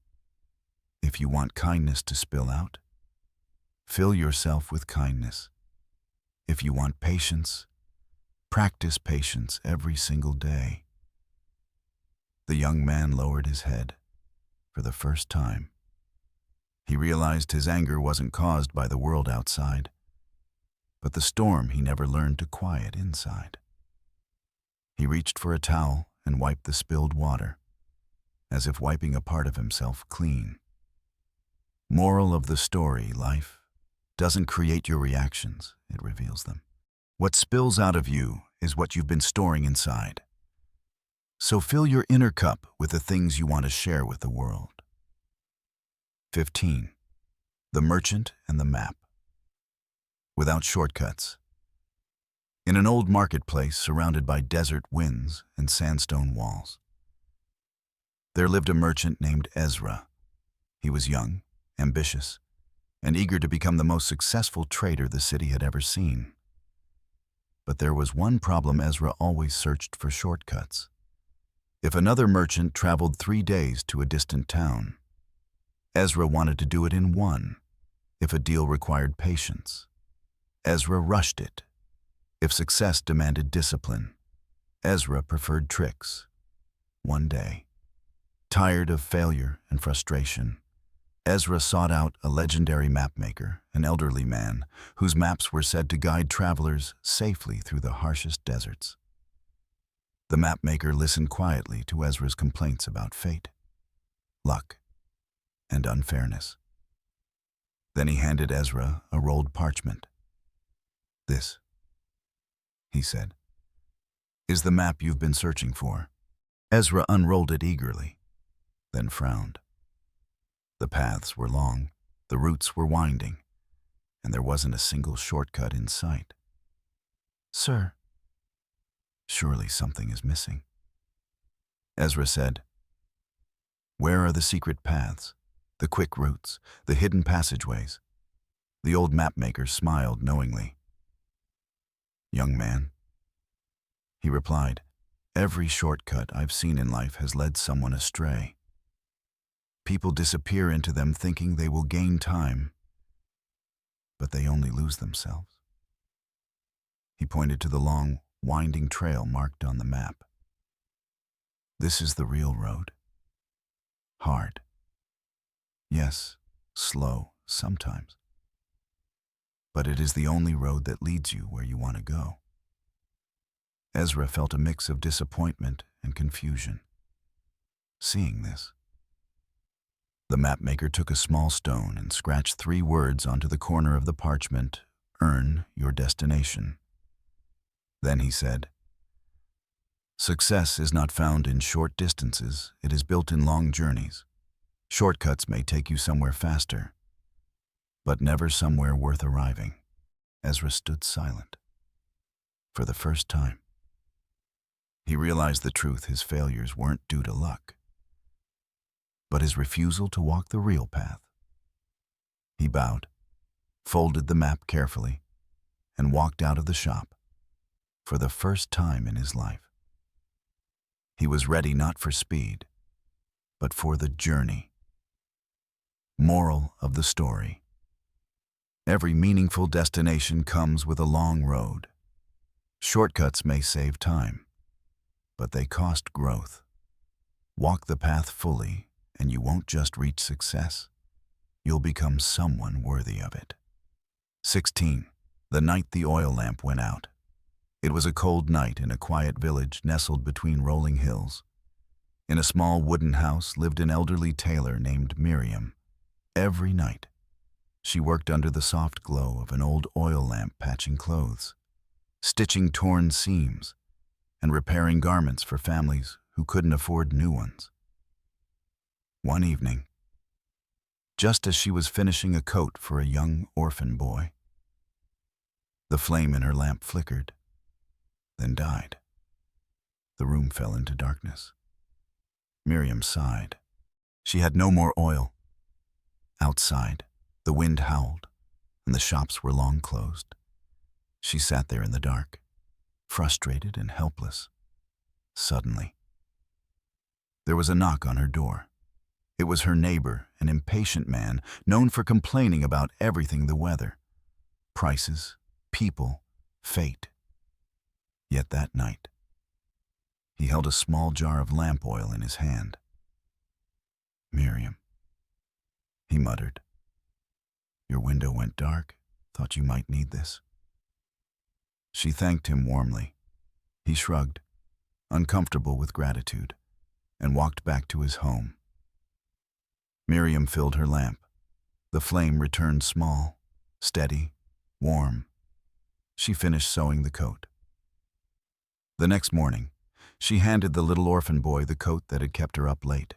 If you want kindness to spill out, fill yourself with kindness. If you want patience, practice patience every single day. The young man lowered his head for the first time. He realized his anger wasn't caused by the world outside, but the storm he never learned to quiet inside. He reached for a towel and wiped the spilled water, as if wiping a part of himself clean. Moral of the story: life doesn't create your reactions, it reveals them. What spills out of you is what you've been storing inside. So fill your inner cup with the things you want to share with the world. 15. The merchant and the map. Without shortcuts. In an old marketplace surrounded by desert winds and sandstone walls, there lived a merchant named Ezra. He was young, ambitious, and eager to become the most successful trader the city had ever seen. But there was one problem: Ezra always searched for shortcuts. If another merchant traveled 3 days to a distant town, Ezra wanted to do it in 1. If a deal required patience, Ezra rushed it. If success demanded discipline, Ezra preferred tricks. One day, tired of failure and frustration, Ezra sought out a legendary mapmaker, an elderly man whose maps were said to guide travelers safely through the harshest deserts. The mapmaker listened quietly to Ezra's complaints about fate, luck, and unfairness. Then he handed Ezra a rolled parchment. "This," he said, "is the map you've been searching for." Ezra unrolled it eagerly, then frowned. The paths were long, the routes were winding, and there wasn't a single shortcut in sight. "Sir, surely something is missing." Ezra said, "Where are the secret paths, the quick routes, the hidden passageways?" The old mapmaker smiled knowingly. "Young man," he replied, "every shortcut I've seen in life has led someone astray. People disappear into them thinking they will gain time, but they only lose themselves." He pointed to the long, winding trail marked on the map. "This is the real road. Hard. Yes, slow sometimes. But it is the only road that leads you where you want to go." Ezra felt a mix of disappointment and confusion. Seeing this, the mapmaker took a small stone and scratched 3 words onto the corner of the parchment: "Earn your destination." Then he said, "Success is not found in short distances, it is built in long journeys. Shortcuts may take you somewhere faster, but never somewhere worth arriving." Ezra stood silent. For the first time, he realized the truth: his failures weren't due to luck, but his refusal to walk the real path. He bowed, folded the map carefully, and walked out of the shop for the first time in his life. He was ready not for speed, but for the journey. Moral of the story: every meaningful destination comes with a long road. Shortcuts may save time, but they cost growth. Walk the path fully, and you won't just reach success, you'll become someone worthy of it. 16. The night the oil lamp went out. It was a cold night in a quiet village nestled between rolling hills. In a small wooden house lived an elderly tailor named Miriam. Every night, she worked under the soft glow of an old oil lamp, patching clothes, stitching torn seams, and repairing garments for families who couldn't afford new ones. One evening, just as she was finishing a coat for a young orphan boy, the flame in her lamp flickered, then died. The room fell into darkness. Miriam sighed. She had no more oil. Outside, the wind howled, and the shops were long closed. She sat there in the dark, frustrated and helpless. Suddenly, there was a knock on her door. It was her neighbor, an impatient man, known for complaining about everything: the weather, prices, people, fate. Yet that night, he held a small jar of lamp oil in his hand. "Miriam," he muttered, "your window went dark. Thought you might need this." She thanked him warmly. He shrugged, uncomfortable with gratitude, and walked back to his home. Miriam filled her lamp. The flame returned small, steady, warm. She finished sewing the coat. The next morning, she handed the little orphan boy the coat that had kept her up late.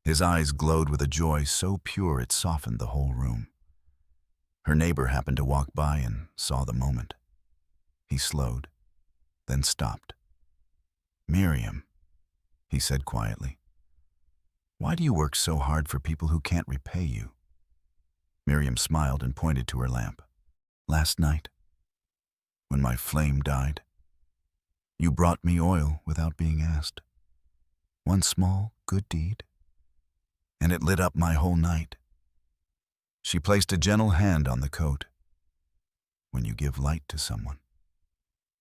His eyes glowed with a joy so pure it softened the whole room. Her neighbor happened to walk by and saw the moment. He slowed, then stopped. "Miriam," he said quietly, "why do you work so hard for people who can't repay you?" Miriam smiled and pointed to her lamp. "Last night, when my flame died, you brought me oil without being asked. One small, good deed, and it lit up my whole night." She placed a gentle hand on the coat. "When you give light to someone,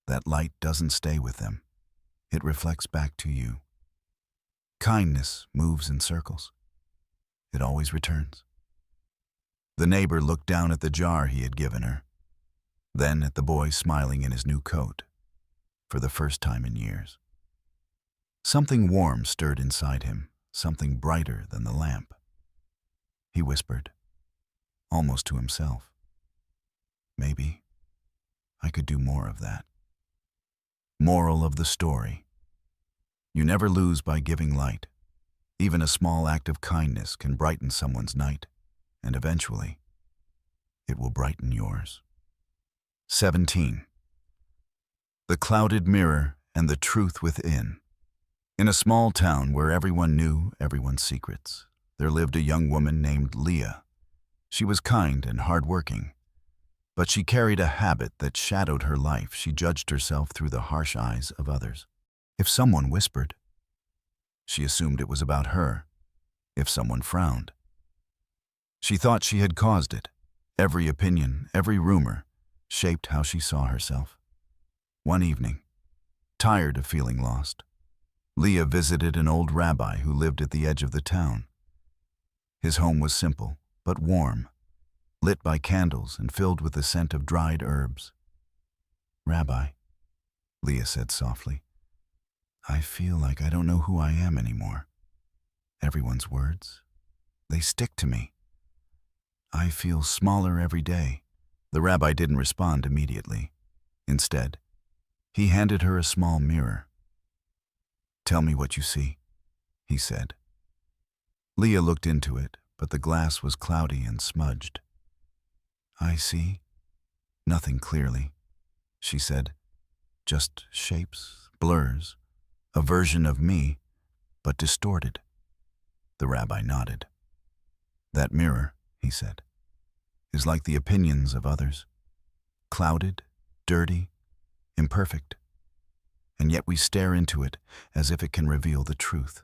that light doesn't stay with them. It reflects back to you. Kindness moves in circles. It always returns." The neighbor looked down at the jar he had given her, then at the boy smiling in his new coat, for the first time in years. Something warm stirred inside him, something brighter than the lamp. He whispered, almost to himself, "Maybe I could do more of that." Moral of the story: you never lose by giving light. Even a small act of kindness can brighten someone's night, and eventually, it will brighten yours. 17. The clouded mirror and the truth within. In a small town where everyone knew everyone's secrets, there lived a young woman named Leah. She was kind and hardworking, but she carried a habit that shadowed her life. She judged herself through the harsh eyes of others. If someone whispered, she assumed it was about her. If someone frowned, she thought she had caused it. Every opinion, every rumor, shaped how she saw herself. One evening, tired of feeling lost, Leah visited an old rabbi who lived at the edge of the town. His home was simple, but warm, lit by candles and filled with the scent of dried herbs. "Rabbi," Leah said softly, "I feel like I don't know who I am anymore. Everyone's words, they stick to me. I feel smaller every day." The rabbi didn't respond immediately. Instead, he handed her a small mirror. "Tell me what you see," he said. Leah looked into it, but the glass was cloudy and smudged. "I see nothing clearly," she said. "Just shapes, blurs, a version of me, but distorted." The rabbi nodded. "That mirror," he said, "is like the opinions of others. Clouded, dirty, imperfect. And yet we stare into it as if it can reveal the truth."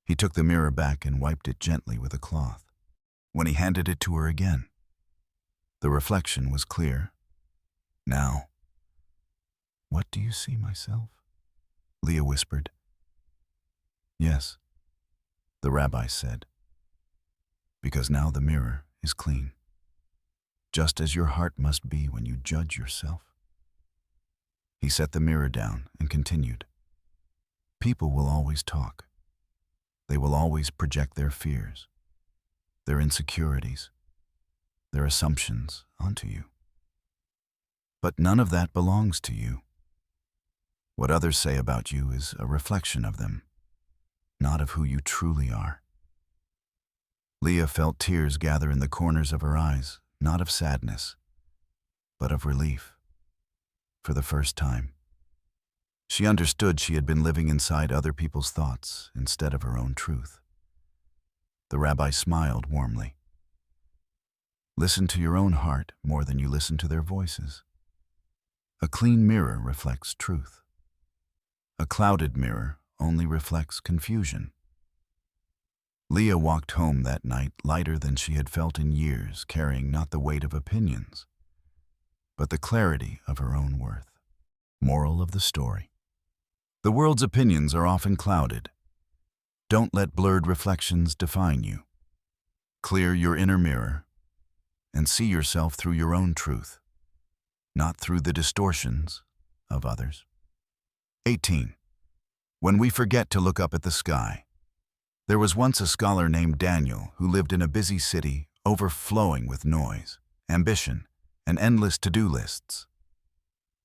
He took the mirror back and wiped it gently with a cloth. When he handed it to her again, the reflection was clear. "Now, what do you see, myself?" Leah whispered. "Yes," the rabbi said, "because now the mirror is clean, just as your heart must be when you judge yourself." He set the mirror down and continued, "People will always talk. They will always project their fears, their insecurities, their assumptions onto you. But none of that belongs to you. What others say about you is a reflection of them, not of who you truly are." Leah felt tears gather in the corners of her eyes, not of sadness, but of relief. For the first time, she understood she had been living inside other people's thoughts instead of her own truth. The rabbi smiled warmly. Listen to your own heart more than you listen to their voices. A clean mirror reflects truth. A clouded mirror only reflects confusion. Leah walked home that night lighter than she had felt in years, carrying not the weight of opinions, but the clarity of her own worth. Moral of the story: the world's opinions are often clouded. Don't let blurred reflections define you. Clear your inner mirror and see yourself through your own truth, not through the distortions of others. 18. When we forget to look up at the sky. There was once a scholar named Daniel who lived in a busy city overflowing with noise, ambition, and endless to-do lists.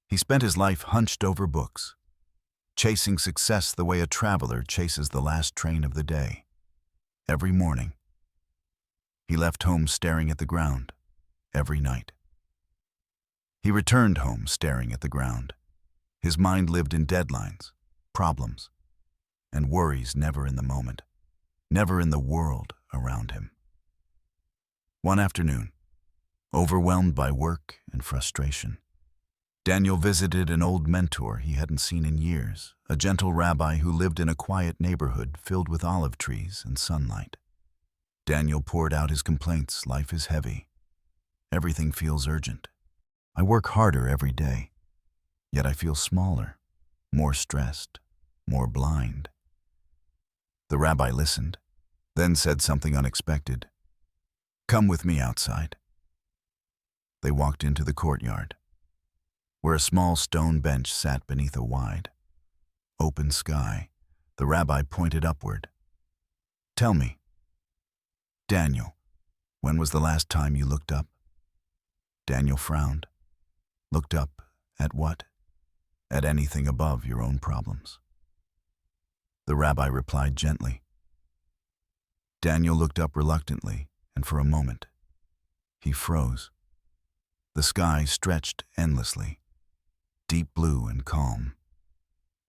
He spent his life hunched over books, chasing success the way a traveler chases the last train of the day. Every morning, he left home staring at the ground. Every night, he returned home staring at the ground. His mind lived in deadlines, problems, and worries, never in the moment, never in the world around him. One afternoon, overwhelmed by work and frustration, Daniel visited an old mentor he hadn't seen in years, a gentle rabbi who lived in a quiet neighborhood filled with olive trees and sunlight. Daniel poured out his complaints. Life is heavy. Everything feels urgent. I work harder every day, yet I feel smaller, more stressed, more blind. The rabbi listened, then said something unexpected. Come with me outside. They walked into the courtyard, where a small stone bench sat beneath a wide, open sky. The rabbi pointed upward. Tell me, Daniel, when was the last time you looked up? Daniel frowned. Looked up at what? At anything above your own problems. The rabbi replied gently. Daniel looked up reluctantly, and for a moment, he froze. The sky stretched endlessly, deep blue and calm,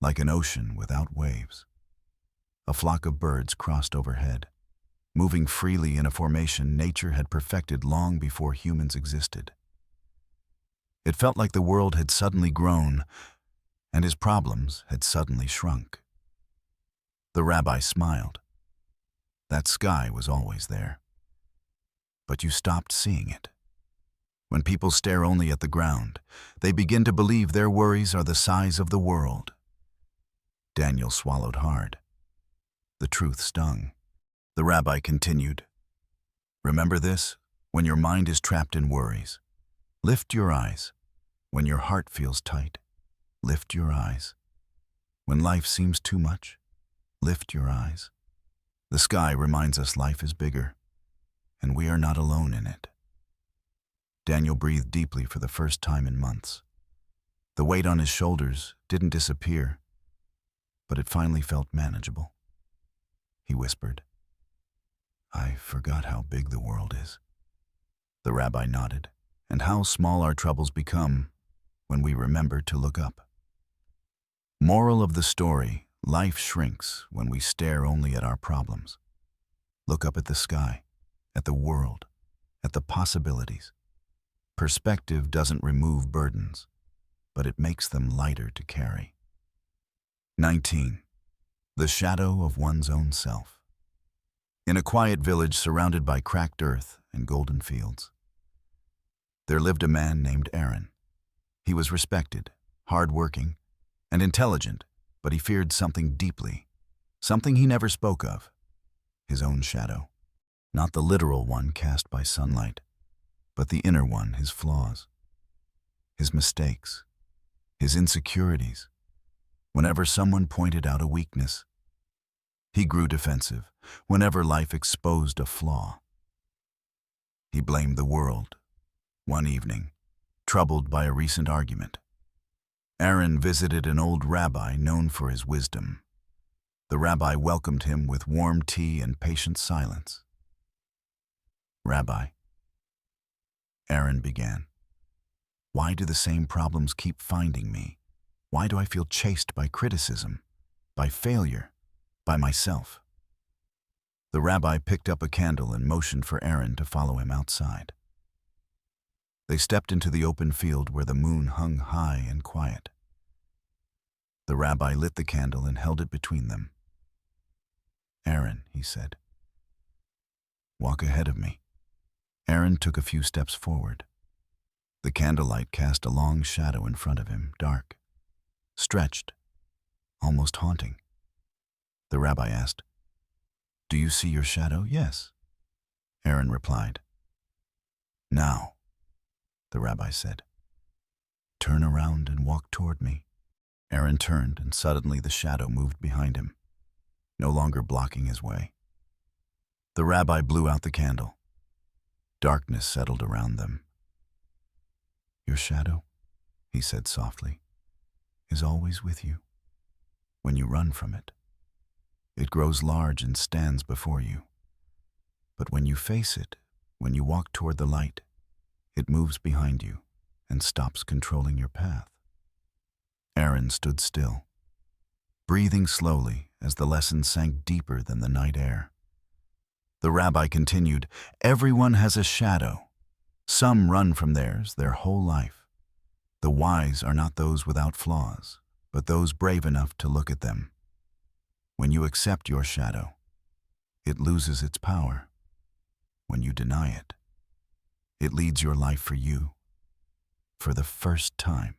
like an ocean without waves. A flock of birds crossed overhead, moving freely in a formation nature had perfected long before humans existed. It felt like the world had suddenly grown, and his problems had suddenly shrunk. The rabbi smiled. That sky was always there, but you stopped seeing it. When people stare only at the ground, they begin to believe their worries are the size of the world. Daniel swallowed hard. The truth stung. The rabbi continued. Remember this, when your mind is trapped in worries, lift your eyes. When your heart feels tight, lift your eyes. When life seems too much, lift your eyes. The sky reminds us life is bigger, and we are not alone in it. Daniel breathed deeply for the first time in months. The weight on his shoulders didn't disappear, but it finally felt manageable. He whispered, I forgot how big the world is. The rabbi nodded, and how small our troubles become when we remember to look up. Moral of the story: life shrinks when we stare only at our problems. Look up at the sky, at the world, at the possibilities. Perspective doesn't remove burdens, but it makes them lighter to carry. 19. The shadow of one's own self. In a quiet village surrounded by cracked earth and golden fields, there lived a man named Aaron. He was respected, hard-working, and intelligent, but he feared something deeply, something he never spoke of: his own shadow. Not the literal one cast by sunlight, but the inner one, his flaws, his mistakes, his insecurities. Whenever someone pointed out a weakness, he grew defensive. Whenever life exposed a flaw, he blamed the world. One evening, troubled by a recent argument, Aaron visited an old rabbi known for his wisdom. The rabbi welcomed him with warm tea and patient silence. Rabbi, Aaron began, why do the same problems keep finding me? Why do I feel chased by criticism, by failure, by myself? The rabbi picked up a candle and motioned for Aaron to follow him outside. They stepped into the open field where the moon hung high and quiet. The rabbi lit the candle and held it between them. Aaron, he said, walk ahead of me. Aaron took a few steps forward. The candlelight cast a long shadow in front of him, dark, stretched, almost haunting. The rabbi asked, do you see your shadow? Yes, Aaron replied. Now, the rabbi said, turn around and walk toward me. Aaron turned, and suddenly the shadow moved behind him, no longer blocking his way. The rabbi blew out the candle. Darkness settled around them. Your shadow, he said softly, is always with you. When you run from it, it grows large and stands before you. But when you face it, when you walk toward the light, it moves behind you and stops controlling your path. Aaron stood still, breathing slowly as the lesson sank deeper than the night air. The rabbi continued, everyone has a shadow. Some run from theirs their whole life. The wise are not those without flaws, but those brave enough to look at them. When you accept your shadow, it loses its power. When you deny it, it leads your life for you, for the first time.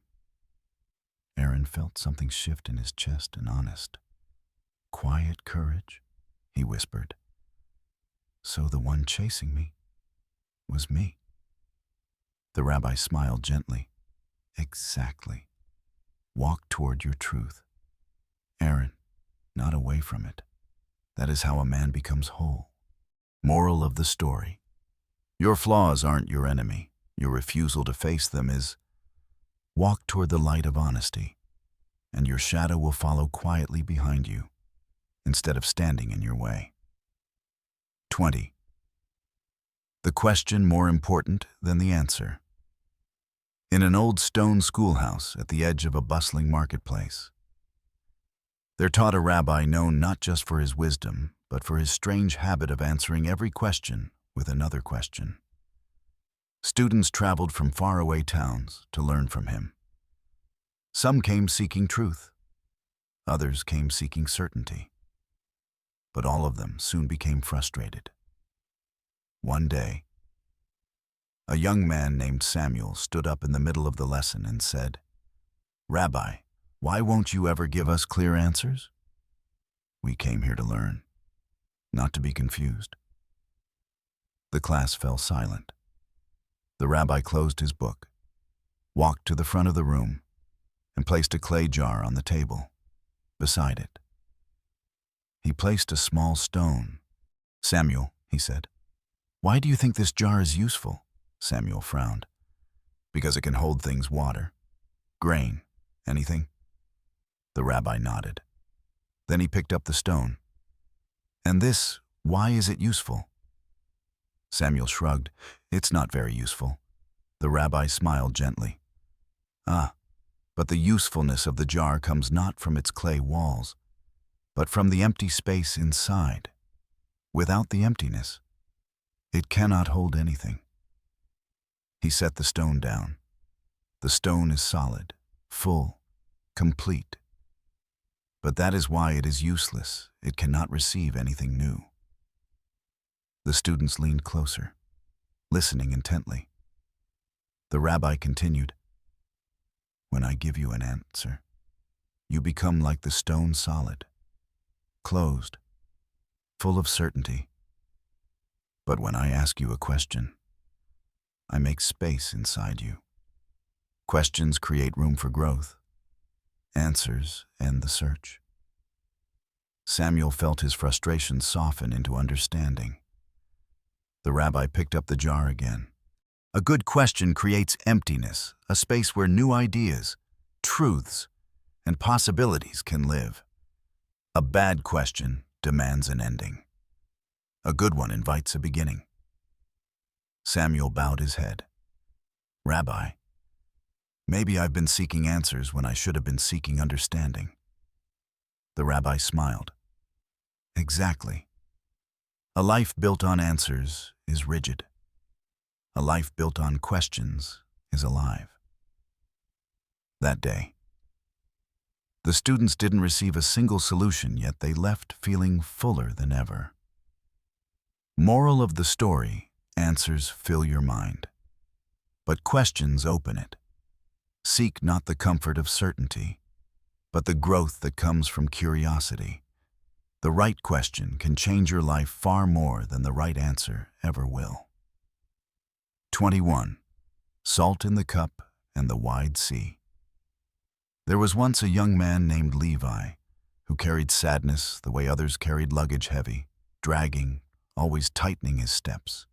Aaron felt something shift in his chest, and honest, quiet courage, he whispered. So the one chasing me was me. The rabbi smiled gently. Exactly. Walk toward your truth, Aaron, not away from it. That is how a man becomes whole. Moral of the story. Your flaws aren't your enemy. Your refusal to face them is. Walk toward the light of honesty, and your shadow will follow quietly behind you, instead of standing in your way. 20. The question more important than the answer. In an old stone schoolhouse at the edge of a bustling marketplace, there taught a rabbi known not just for his wisdom, but for his strange habit of answering every question with another question. Students traveled from faraway towns to learn from him. Some came seeking truth. Others came seeking certainty. But all of them soon became frustrated. One day, a young man named Samuel stood up in the middle of the lesson and said, Rabbi, why won't you ever give us clear answers? We came here to learn, not to be confused. The class fell silent. The rabbi closed his book, walked to the front of the room, and placed a clay jar on the table. Beside it, he placed a small stone. Samuel, he said, why do you think this jar is useful? Samuel frowned. Because it can hold things: water, grain, anything. The rabbi nodded. Then he picked up the stone. And this, why is it useful? Samuel shrugged. It's not very useful. The rabbi smiled gently. But the usefulness of the jar comes not from its clay walls, but from the empty space inside. Without the emptiness, it cannot hold anything. He set the stone down. The stone is solid, full, complete. But that is why it is useless. It cannot receive anything new. The students leaned closer, listening intently. The rabbi continued, when I give you an answer, you become like the stone, solid, closed, full of certainty. But when I ask you a question, I make space inside you. Questions create room for growth. Answers end the search. Samuel felt his frustration soften into understanding. The rabbi picked up the jar again. A good question creates emptiness, a space where new ideas, truths, and possibilities can live. A bad question demands an ending. A good one invites a beginning. Samuel bowed his head. Rabbi, maybe I've been seeking answers when I should have been seeking understanding. The rabbi smiled. Exactly. A life built on answers is rigid. A life built on questions is alive. That day, the students didn't receive a single solution, yet they left feeling fuller than ever. Moral of the story: answers fill your mind, but questions open it. Seek not the comfort of certainty, but the growth that comes from curiosity. The right question can change your life far more than the right answer ever will. 21. Salt in the cup and the wide sea. There was once a young man named Levi who carried sadness the way others carried luggage heavy, dragging, always tightening his steps.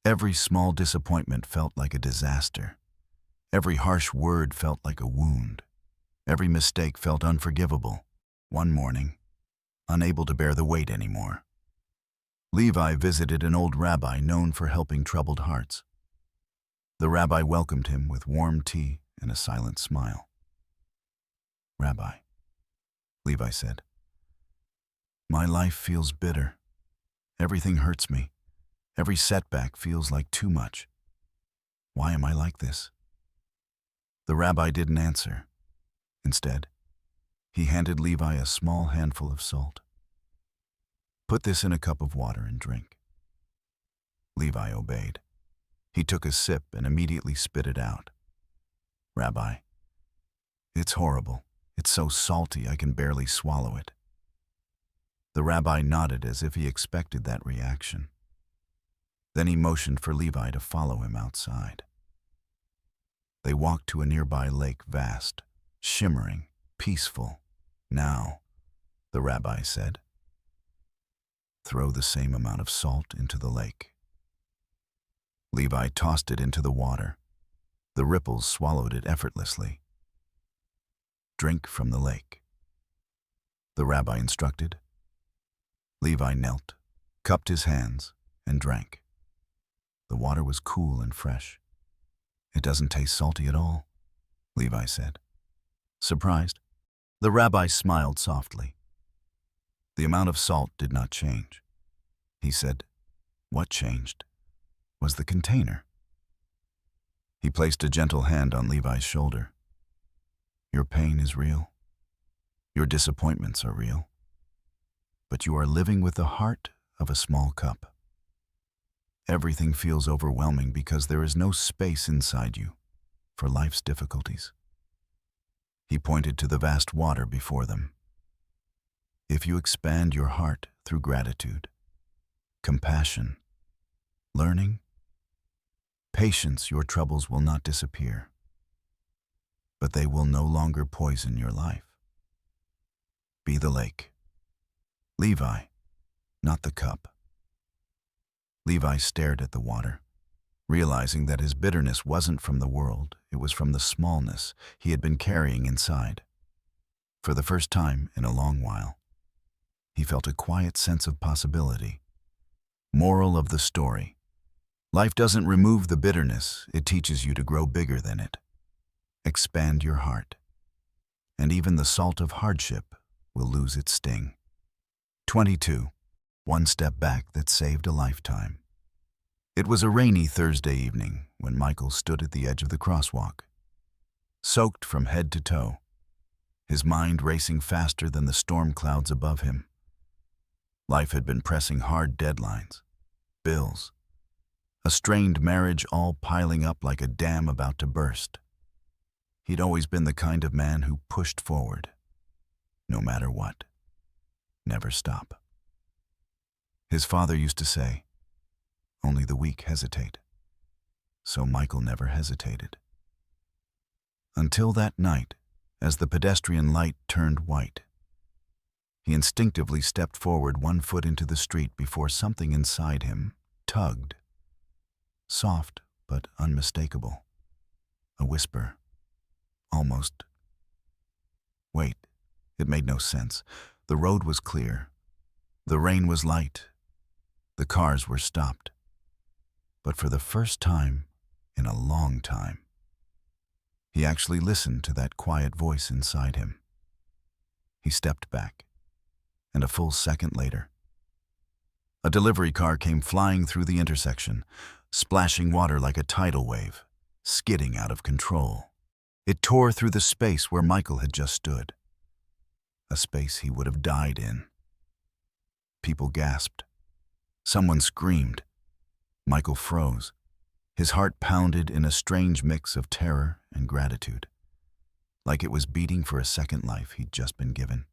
Every small disappointment felt like a disaster. Every harsh word felt like a wound. Every mistake felt unforgivable. One morning, unable to bear the weight anymore, Levi visited an old rabbi known for helping troubled hearts. The rabbi welcomed him with warm tea and a silent smile. Rabbi, Levi said, my life feels bitter. Everything hurts me. Every setback feels like too much. Why am I like this? The rabbi didn't answer. Instead, he handed Levi a small handful of salt. Put this in a cup of water and drink. Levi obeyed. He took a sip and immediately spit it out. Rabbi, it's horrible. It's so salty I can barely swallow it. The rabbi nodded as if he expected that reaction. Then he motioned for Levi to follow him outside. They walked to a nearby lake, vast, shimmering, peaceful. Now, the rabbi said, throw the same amount of salt into the lake. Levi tossed it into the water. The ripples swallowed it effortlessly. Drink from the lake, the rabbi instructed. Levi knelt, cupped his hands, and drank. The water was cool and fresh. It doesn't taste salty at all, Levi said. Surprised, the rabbi smiled softly. The amount of salt did not change. He said, what changed was the container. He placed a gentle hand on Levi's shoulder. Your pain is real. Your disappointments are real. But you are living with the heart of a small cup. Everything feels overwhelming because there is no space inside you for life's difficulties. He pointed to the vast water before them. If you expand your heart through gratitude, compassion, learning, patience, your troubles will not disappear, but they will no longer poison your life. Be the lake. Levi, not the cup. Levi stared at the water, realizing that his bitterness wasn't from the world, it was from the smallness he had been carrying inside. For the first time in a long while, he felt a quiet sense of possibility. Moral of the story: life doesn't remove the bitterness, it teaches you to grow bigger than it. Expand your heart, and even the salt of hardship will lose its sting. 22. One step back that saved a lifetime. It was a rainy Thursday evening when Michael stood at the edge of the crosswalk, soaked from head to toe, his mind racing faster than the storm clouds above him. Life had been pressing hard deadlines, bills, a strained marriage, all piling up like a dam about to burst. He'd always been the kind of man who pushed forward, no matter what. Never stop. His father used to say, only the weak hesitate. So Michael never hesitated. Until that night, as the pedestrian light turned white, he instinctively stepped forward, one foot into the street, before something inside him tugged. Soft but unmistakable. A whisper. Almost. Wait. It made no sense. The road was clear. The rain was light. The cars were stopped. But for the first time in a long time, he actually listened to that quiet voice inside him. He stepped back, and a full second later, a delivery car came flying through the intersection, splashing water like a tidal wave, skidding out of control. It tore through the space where Michael had just stood, a space he would have died in. People gasped. Someone screamed. Michael froze. His heart pounded in a strange mix of terror and gratitude, like it was beating for a second life he'd just been given.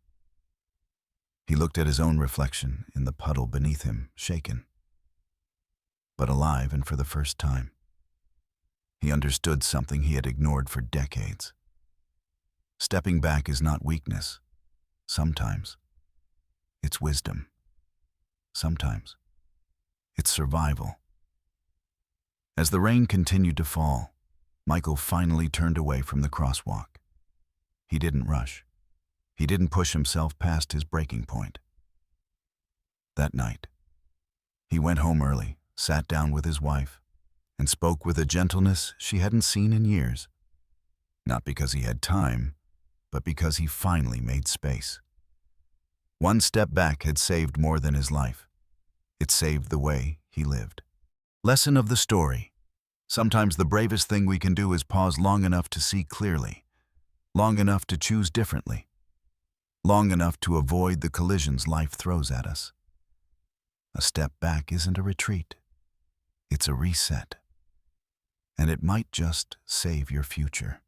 He looked at his own reflection in the puddle beneath him, shaken, but alive, and for the first time, he understood something he had ignored for decades. Stepping back is not weakness. Sometimes it's wisdom. Sometimes it's survival. As the rain continued to fall, Michael finally turned away from the crosswalk. He didn't rush. He didn't push himself past his breaking point. That night, he went home early, sat down with his wife, and spoke with a gentleness she hadn't seen in years. Not because he had time, but because he finally made space. One step back had saved more than his life. It saved the way he lived. Lesson of the story. Sometimes the bravest thing we can do is pause long enough to see clearly, long enough to choose differently, long enough to avoid the collisions life throws at us. A step back isn't a retreat. It's a reset. And it might just save your future.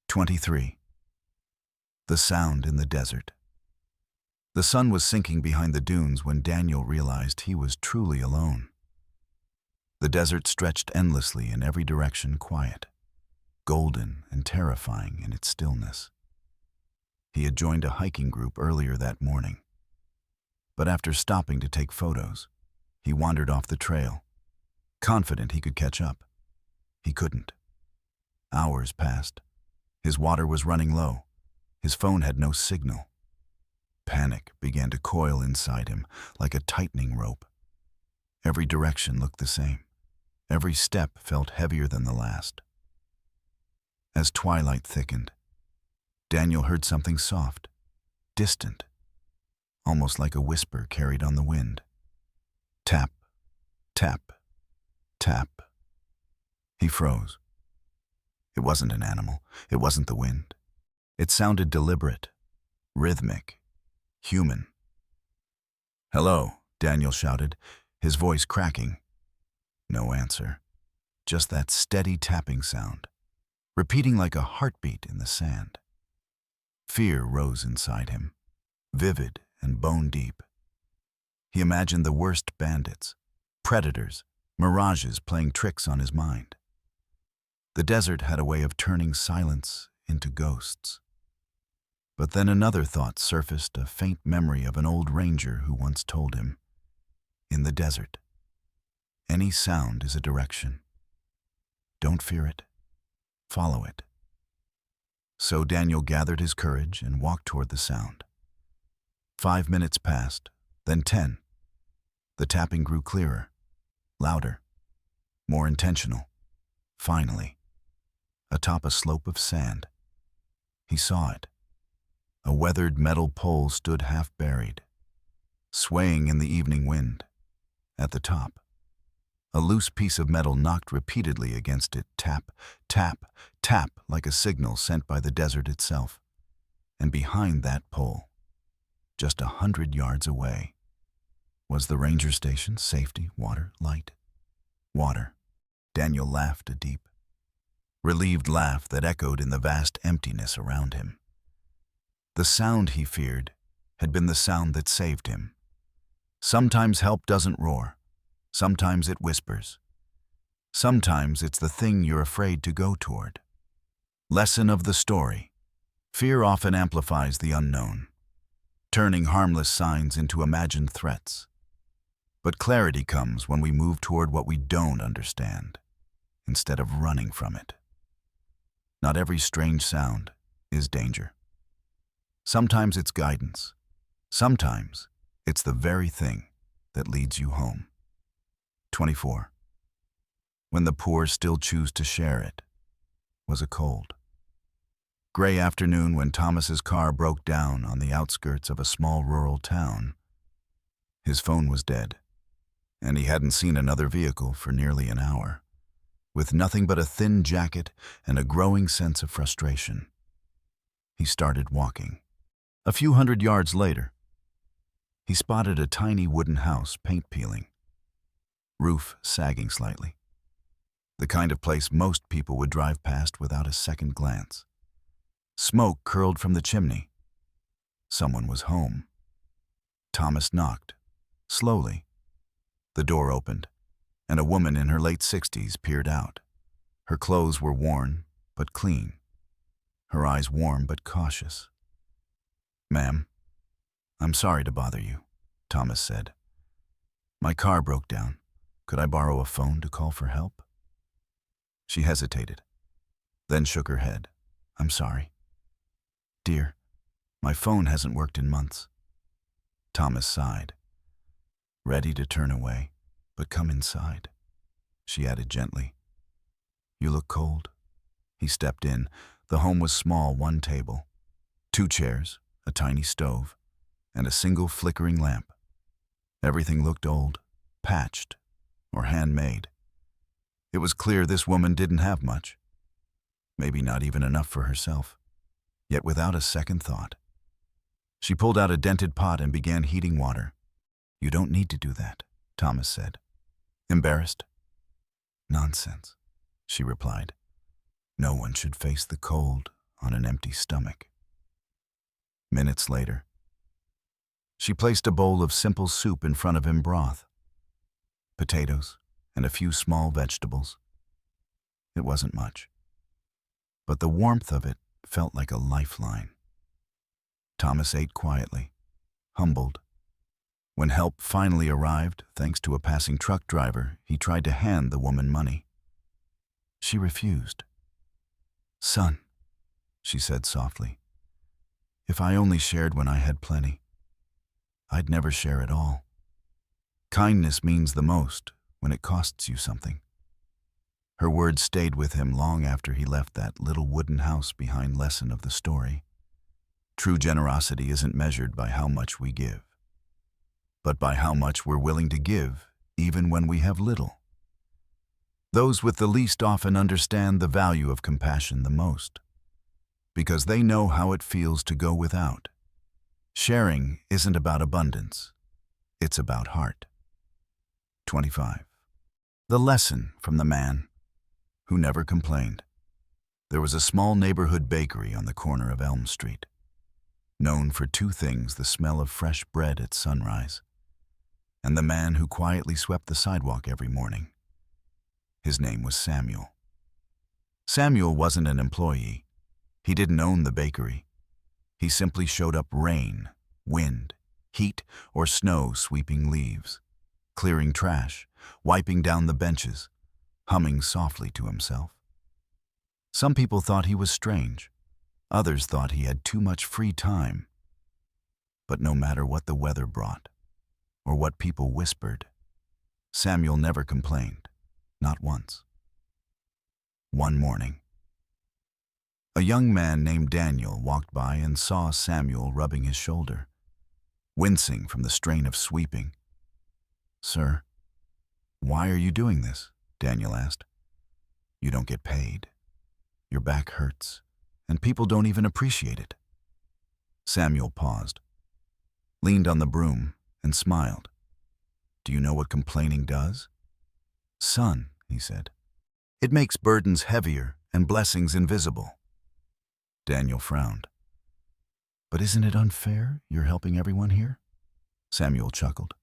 23. The sound in the desert. The sun was sinking behind the dunes when Daniel realized he was truly alone. The desert stretched endlessly in every direction, quiet, golden and terrifying in its stillness. He had joined a hiking group earlier that morning, but after stopping to take photos, he wandered off the trail, confident he could catch up. He couldn't. Hours passed. His water was running low. His phone had no signal. Panic began to coil inside him like a tightening rope. Every direction looked the same. Every step felt heavier than the last. As twilight thickened, Daniel heard something soft, distant, almost like a whisper carried on the wind. Tap, tap, tap. He froze. It wasn't an animal. It wasn't the wind. It sounded deliberate, rhythmic, human. "Hello," Daniel shouted, his voice cracking. No answer. Just that steady tapping sound, repeating like a heartbeat in the sand. Fear rose inside him, vivid and bone-deep. He imagined the worst bandits, predators, mirages playing tricks on his mind. The desert had a way of turning silence into ghosts. But then another thought surfaced, a faint memory of an old ranger who once told him, "In the desert, any sound is a direction. Don't fear it. Follow it." So Daniel gathered his courage and walked toward the sound. 5 minutes passed, then 10. The tapping grew clearer, louder, more intentional. Finally, atop a slope of sand, he saw it. A weathered metal pole stood half buried, swaying in the evening wind. At the top, a loose piece of metal knocked repeatedly against it, tap, tap, tap, like a signal sent by the desert itself. And behind that pole, just 100 yards away, was the ranger station, safety, water, light. Water. Daniel laughed, a deep, relieved laugh that echoed in the vast emptiness around him. The sound he feared had been the sound that saved him. Sometimes help doesn't roar. Sometimes it whispers. Sometimes it's the thing you're afraid to go toward. Lesson of the story. Fear often amplifies the unknown, turning harmless signs into imagined threats. But clarity comes when we move toward what we don't understand, instead of running from it. Not every strange sound is danger. Sometimes it's guidance. Sometimes it's the very thing that leads you home. 24. when the poor still choose to share it, was a cold, gray afternoon when Thomas's car broke down on the outskirts of a small rural town. His phone was dead, and he hadn't seen another vehicle for nearly an hour. With nothing but a thin jacket and a growing sense of frustration, he started walking. A few hundred yards later, he spotted a tiny wooden house, paint peeling, roof sagging slightly. The kind of place most people would drive past without a second glance. Smoke curled from the chimney. Someone was home. Thomas knocked. Slowly, the door opened, and a woman in her late 60s peered out. Her clothes were worn, but clean. Her eyes warm but cautious. "Ma'am, I'm sorry to bother you," Thomas said. "My car broke down. Could I borrow a phone to call for help?" She hesitated, then shook her head. "I'm sorry. Dear, my phone hasn't worked in months." Thomas sighed, ready to turn away. "But come inside," she added gently. "You look cold." He stepped in. The home was small, one table, 2 chairs, a tiny stove, and a single flickering lamp. Everything looked old, patched, or handmade. It was clear this woman didn't have much, maybe not even enough for herself. Yet without a second thought, she pulled out a dented pot and began heating water. "You don't need to do that," Thomas said. Embarrassed? "Nonsense," she replied. "No one should face the cold on an empty stomach." Minutes later, she placed a bowl of simple soup in front of him, broth, potatoes, and a few small vegetables. It wasn't much, but the warmth of it felt like a lifeline. Thomas ate quietly, humbled. When help finally arrived, thanks to a passing truck driver, he tried to hand the woman money. She refused. "Son," she said softly, "if I only shared when I had plenty, I'd never share at all. Kindness means the most when it costs you something." Her words stayed with him long after he left that little wooden house behind. Lesson of the story: true generosity isn't measured by how much we give, but by how much we're willing to give even when we have little. Those with the least often understand the value of compassion the most, because they know how it feels to go without. Sharing isn't about abundance, it's about heart. 25. The lesson from the man who never complained. There was a small neighborhood bakery on the corner of Elm Street, known for 2 things: the smell of fresh bread at sunrise, and the man who quietly swept the sidewalk every morning. His name was Samuel. Samuel wasn't an employee. He didn't own the bakery. He simply showed up rain, wind, heat, or snow, sweeping leaves, clearing trash, wiping down the benches, humming softly to himself. Some people thought he was strange. Others thought he had too much free time. But no matter what the weather brought, or what people whispered, Samuel never complained, not once. One morning, a young man named Daniel walked by and saw Samuel rubbing his shoulder, wincing from the strain of sweeping. "Sir, why are you doing this?" Daniel asked. "You don't get paid. Your back hurts, and people don't even appreciate it." Samuel paused, leaned on the broom, and smiled. "Do you know what complaining does?" "Son," he said, "it makes burdens heavier and blessings invisible." Daniel frowned. "But isn't it unfair you're helping everyone here?" Samuel chuckled.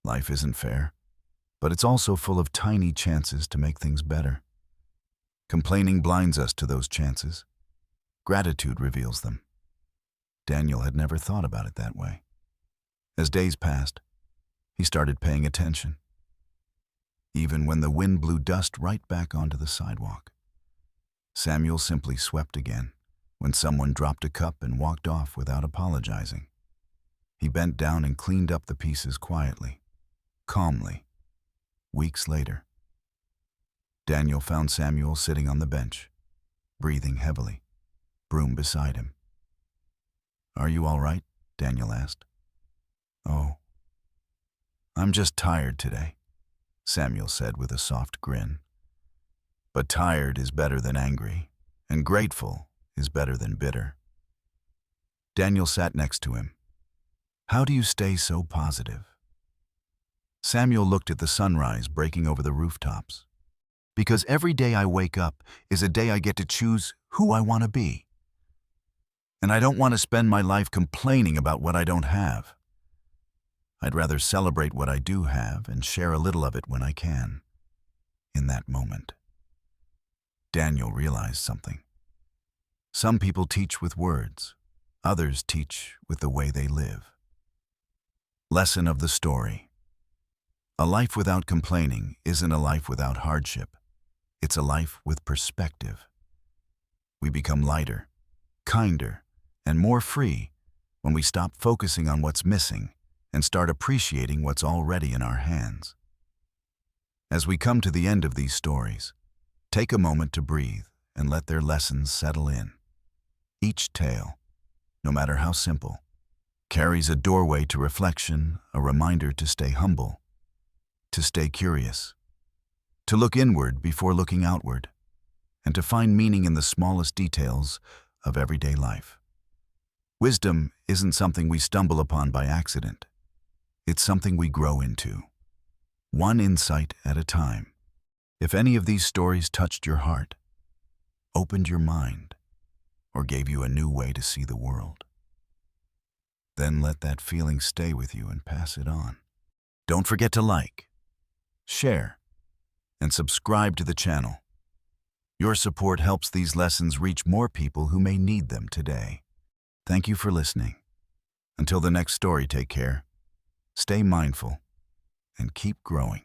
"Life isn't fair, but it's also full of tiny chances to make things better. Complaining blinds us to those chances. Gratitude reveals them." Daniel had never thought about it that way. As days passed, he started paying attention, even when the wind blew dust right back onto the sidewalk. Samuel simply swept again when someone dropped a cup and walked off without apologizing. He bent down and cleaned up the pieces quietly, calmly. Weeks later, Daniel found Samuel sitting on the bench, breathing heavily, broom beside him. "Are you all right?" Daniel asked. "Oh, I'm just tired today," Samuel said with a soft grin. But tired is better than angry, and grateful is better than bitter. Daniel sat next to him. "How do you stay so positive?" Samuel looked at the sunrise breaking over the rooftops. "Because every day I wake up is a day I get to choose who I want to be. And I don't want to spend my life complaining about what I don't have. I'd rather celebrate what I do have and share a little of it when I can, in that moment." Daniel realized something. Some people teach with words, others teach with the way they live. Lesson of the story. A life without complaining isn't a life without hardship. It's a life with perspective. We become lighter, kinder, and more free when we stop focusing on what's missing and start appreciating what's already in our hands. As we come to the end of these stories, take a moment to breathe and let their lessons settle in. Each tale, no matter how simple, carries a doorway to reflection, a reminder to stay humble, to stay curious, to look inward before looking outward, and to find meaning in the smallest details of everyday life. Wisdom isn't something we stumble upon by accident. It's something we grow into, one insight at a time. If any of these stories touched your heart, opened your mind, or gave you a new way to see the world, then let that feeling stay with you and pass it on. Don't forget to like, share, and subscribe to the channel. Your support helps these lessons reach more people who may need them today. Thank you for listening. Until the next story, take care, stay mindful, and keep growing.